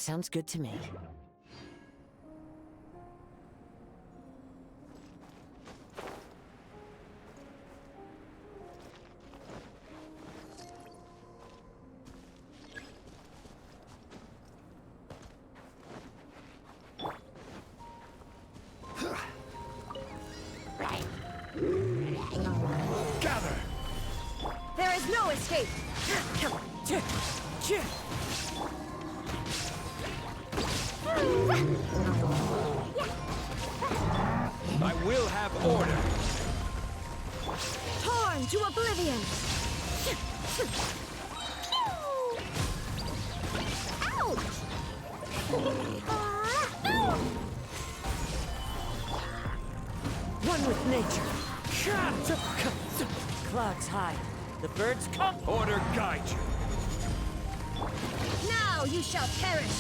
Sounds good to me. Gather! There is no escape! I will have order! Torn to oblivion! One with nature. Clouds high. The birds come. Order guide you! Now you shall perish!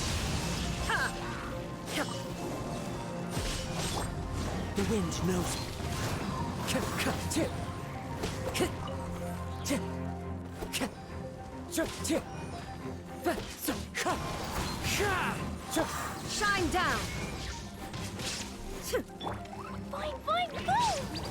Ha! The wind knows me. Shine down! Fine, fine, move!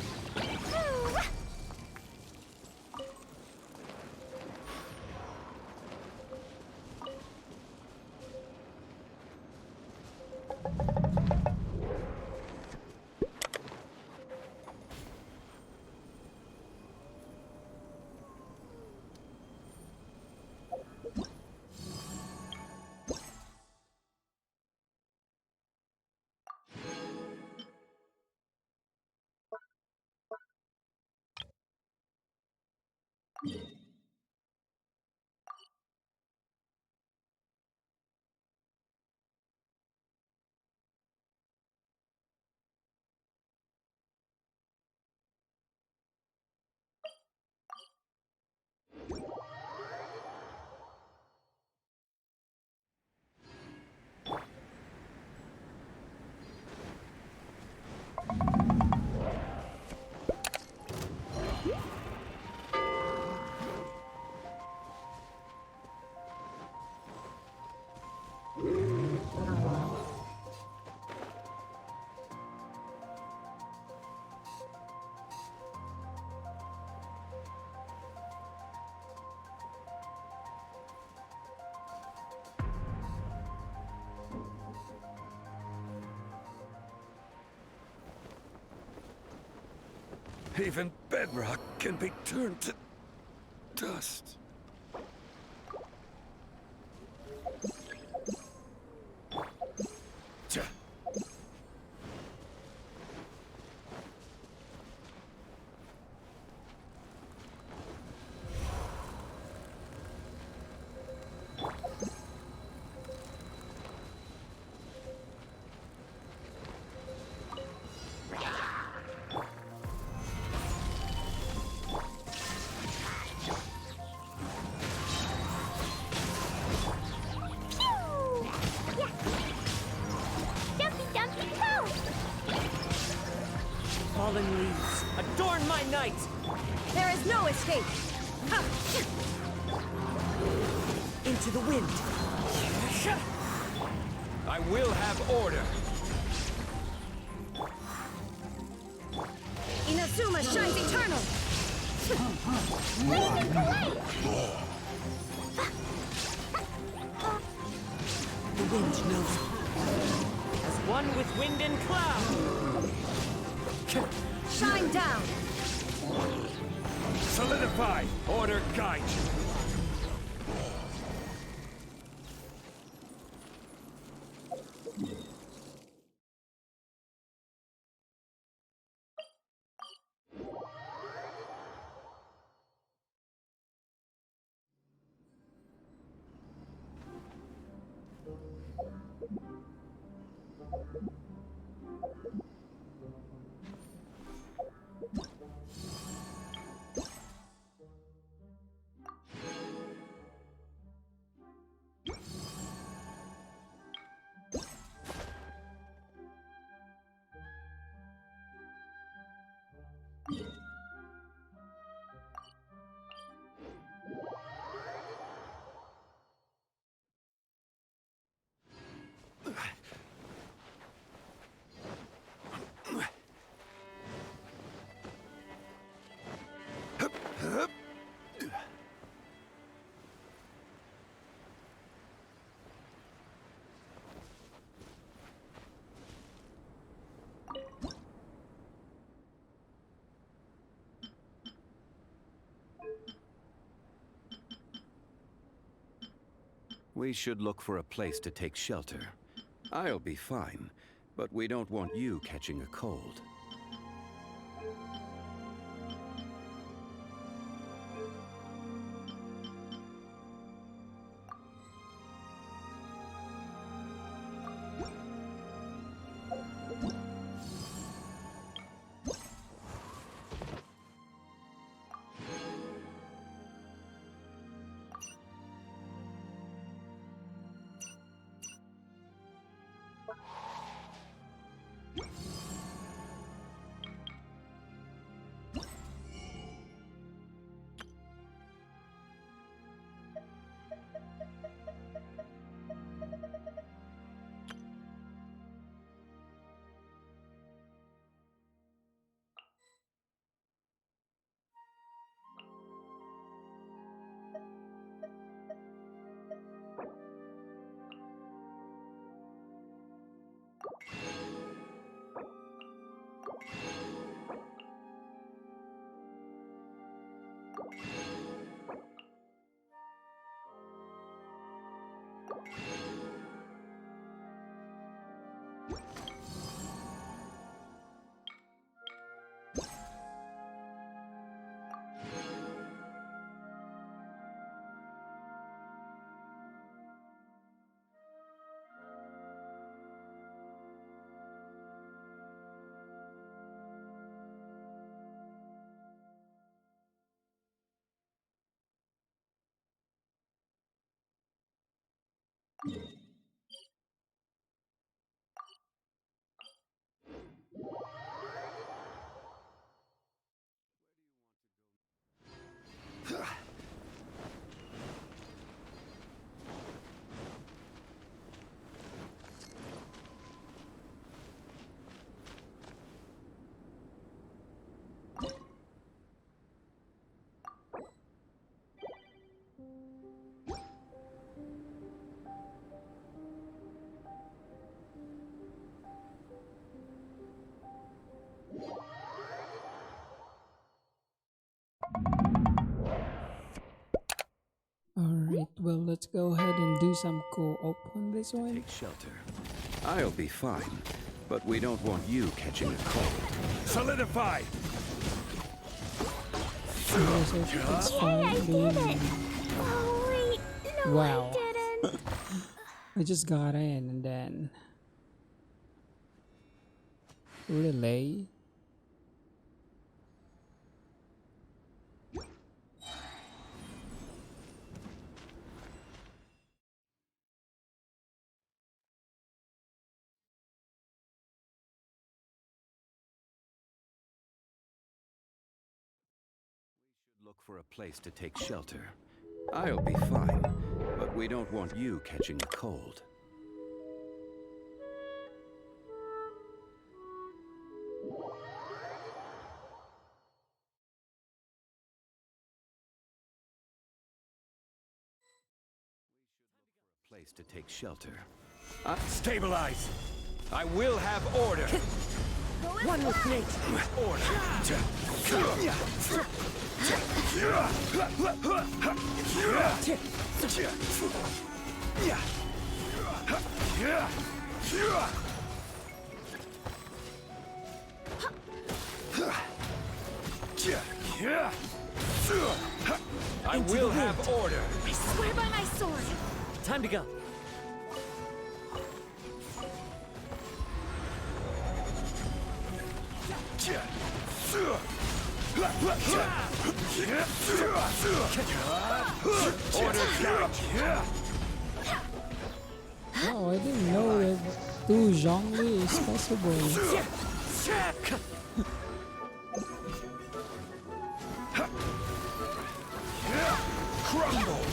Even bedrock can be turned to dust. Fallen leaves, adorn my night! There is no escape! Ha! Into the wind! I will have order! Inazuma shines eternal! Blazing blade! The wind knows me. As one with wind and cloud! Shine down! Solidify! Order guide you! We should look for a place to take shelter. I'll be fine, but we don't want you catching a cold. Alright, well, let's go ahead and do some co-op on this one. Take shelter. I'll be fine, but we don't want you catching a cold. Solidify! Yes, I think it's fine. I did it! Oh, wait. No, Wow. I didn't. I just got in and then... Really? Look for a place to take shelter. I'll be fine, but we don't want you catching a cold. Place to take shelter. Stabilize! I will have order! One with Nate. I will have order! I swear by my sword. Time to go. Order guide! Oh, I didn't know that 2 Zhongli is possible. Crumble!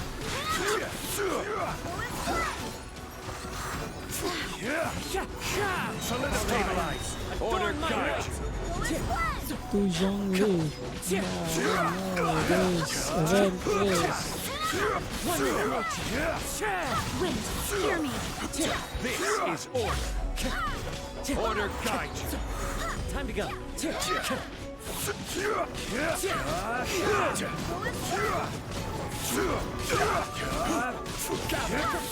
Stabilize! Order guide! 2 Zhongli. No, this event is... Wind, hear me. This is order! Order guide! Time to go.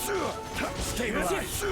Stabilize!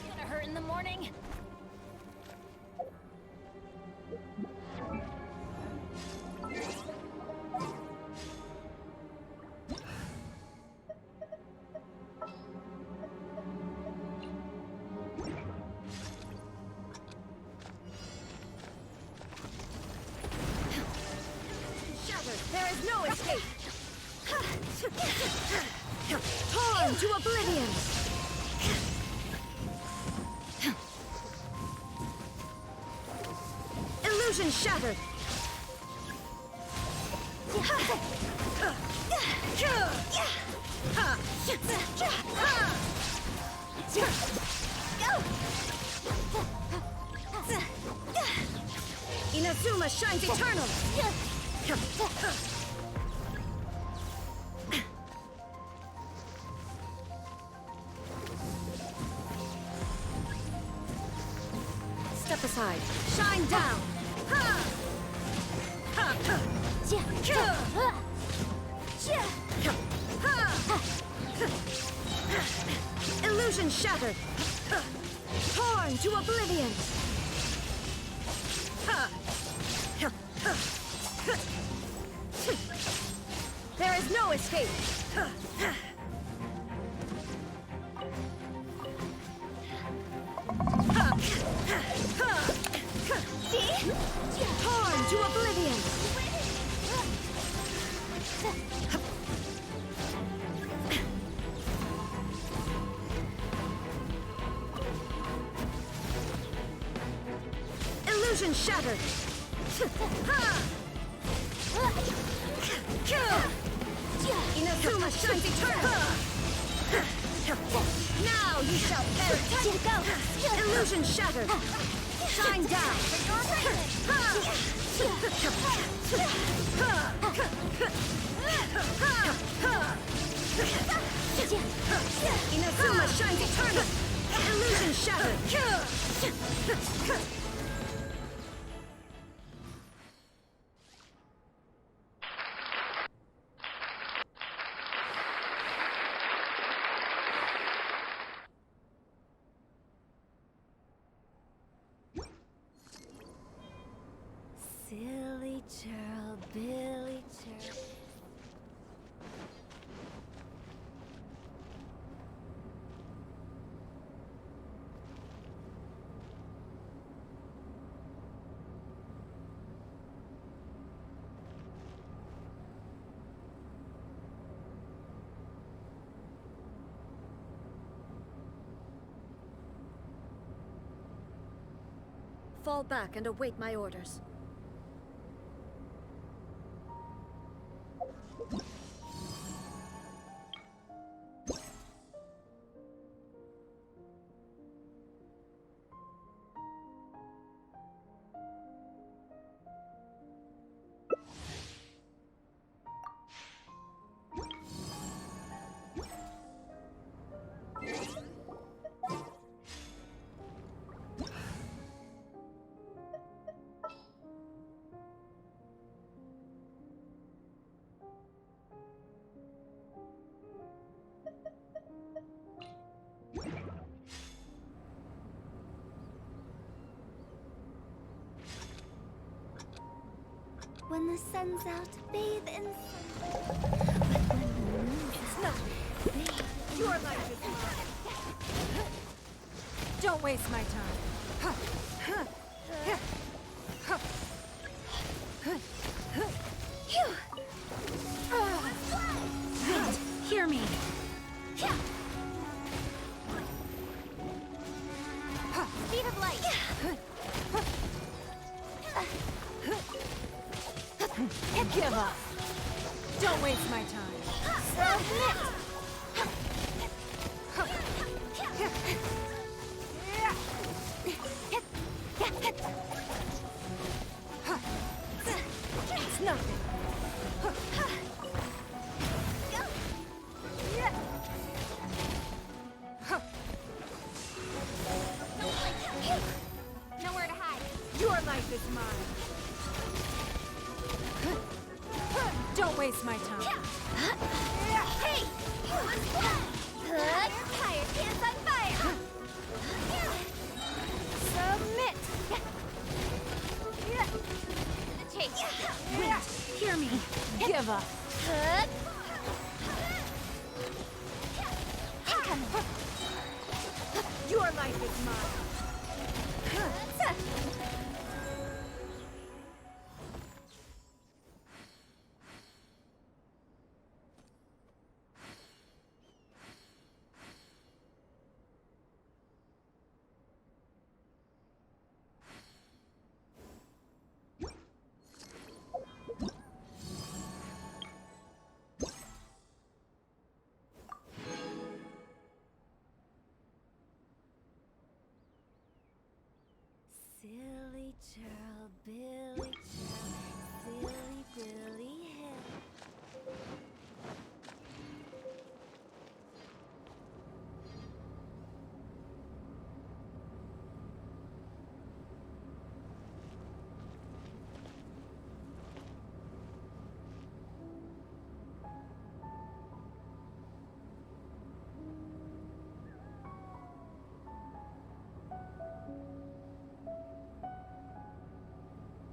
Gonna hurt in the morning. There is no escape! Torn to oblivion! Illusion shattered! Inazuma shines eternal! Step aside. Shine down! Illusion shattered! Torn to oblivion! There is no escape! Torn to oblivion! Illusion shattered! Inazuma shines eternal! Now you shall perish! Time to go! Illusion shattered! Shine down! Inazuma shines eternal! Illusion shattered! Silly churl, Billy churl. Fall back and await my orders. When the sun's out, bathe in sun. But when the moon's It's nothing. Your life is mine. Don't waste my time. Wait, hear me. speed of light. Give up. Don't waste my time. Submit. It's nothing. Nowhere to hide. Your life is mine. Don't waste my time. Hey! Fire pants on fire! Submit. The chase. Wait, hear me. Give up. Incoming. Your life is mine. Silly churl, Billy churl, silly Billy Hill.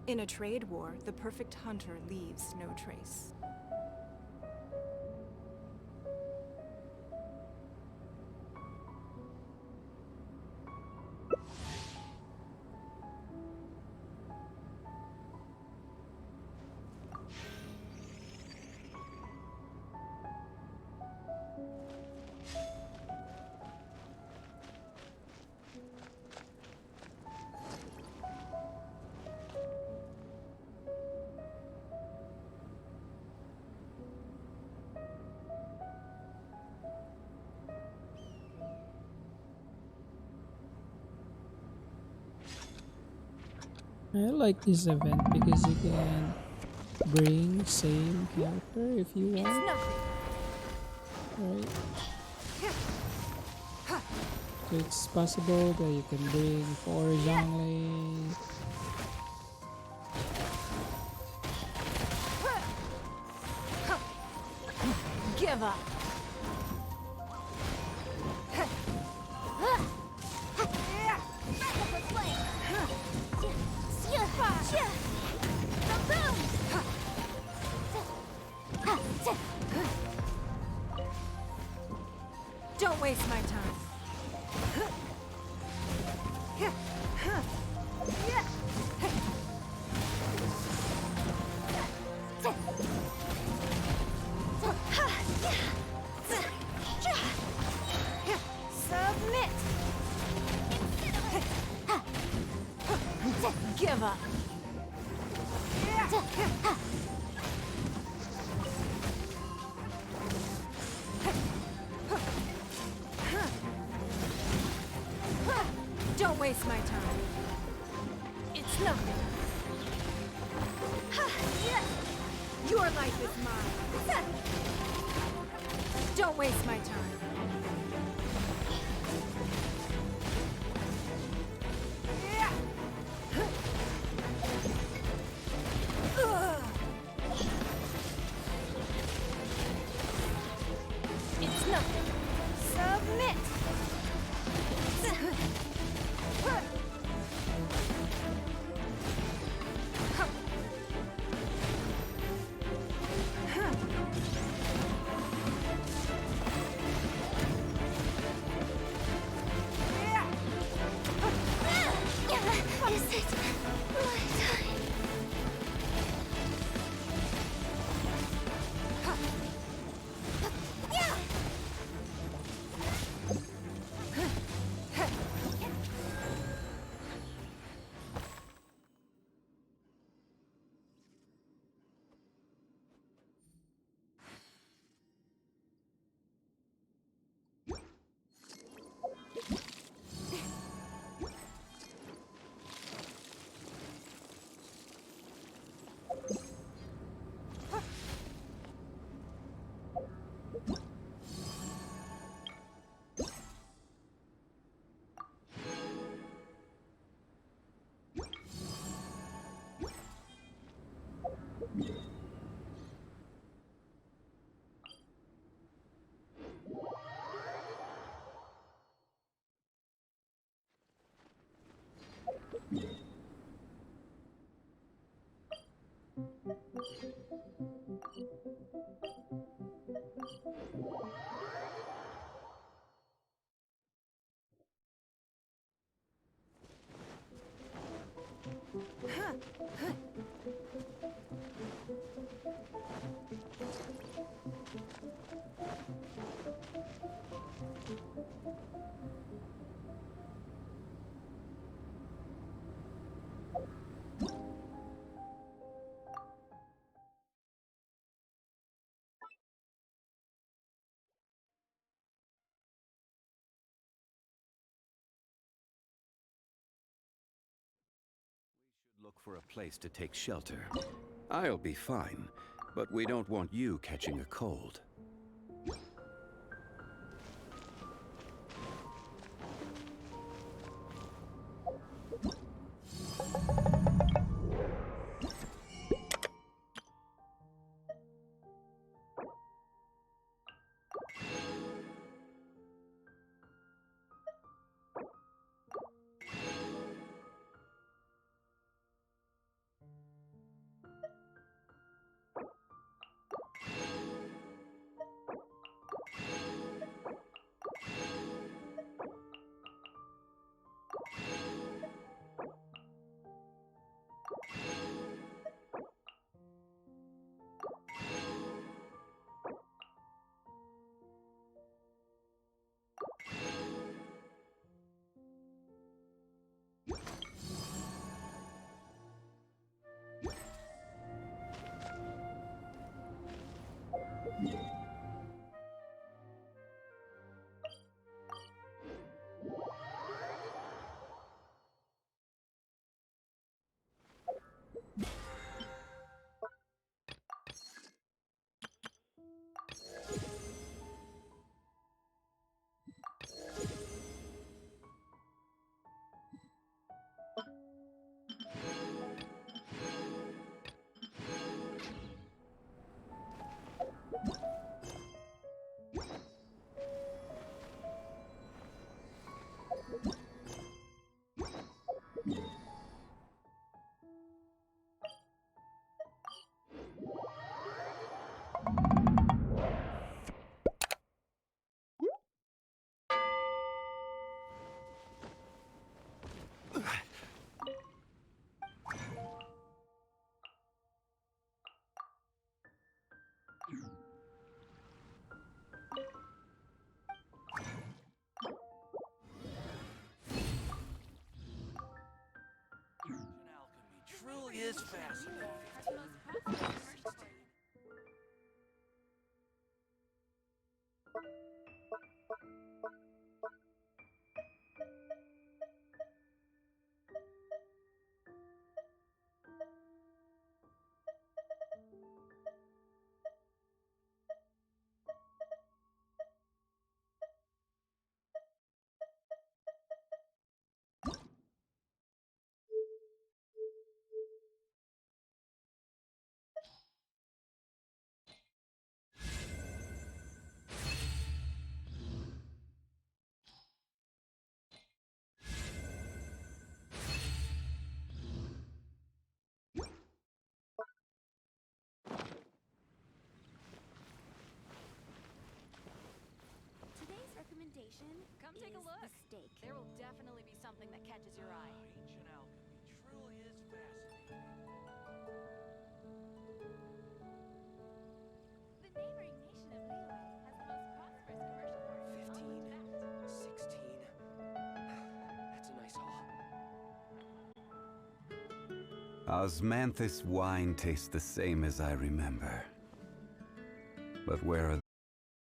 In a trade war, the perfect hunter leaves no trace. I like this event because you can bring same character if you It's want, nothing. right? So it's possible that you can bring 4 Zhongli. Give up. Don't waste my time. Submit. Give up. Don't waste my time. It's nothing. Your life is mine. Don't waste my time. It's nothing. Submit. Is it my time? Look for a place to take shelter. I'll be fine, but we don't want you catching a cold. Truly is fascinating. Today's recommendation Come is take a look. the steak. There will definitely be something that catches your eye. Ancient alchemy Osmanthus wine tastes the same as I remember. But where are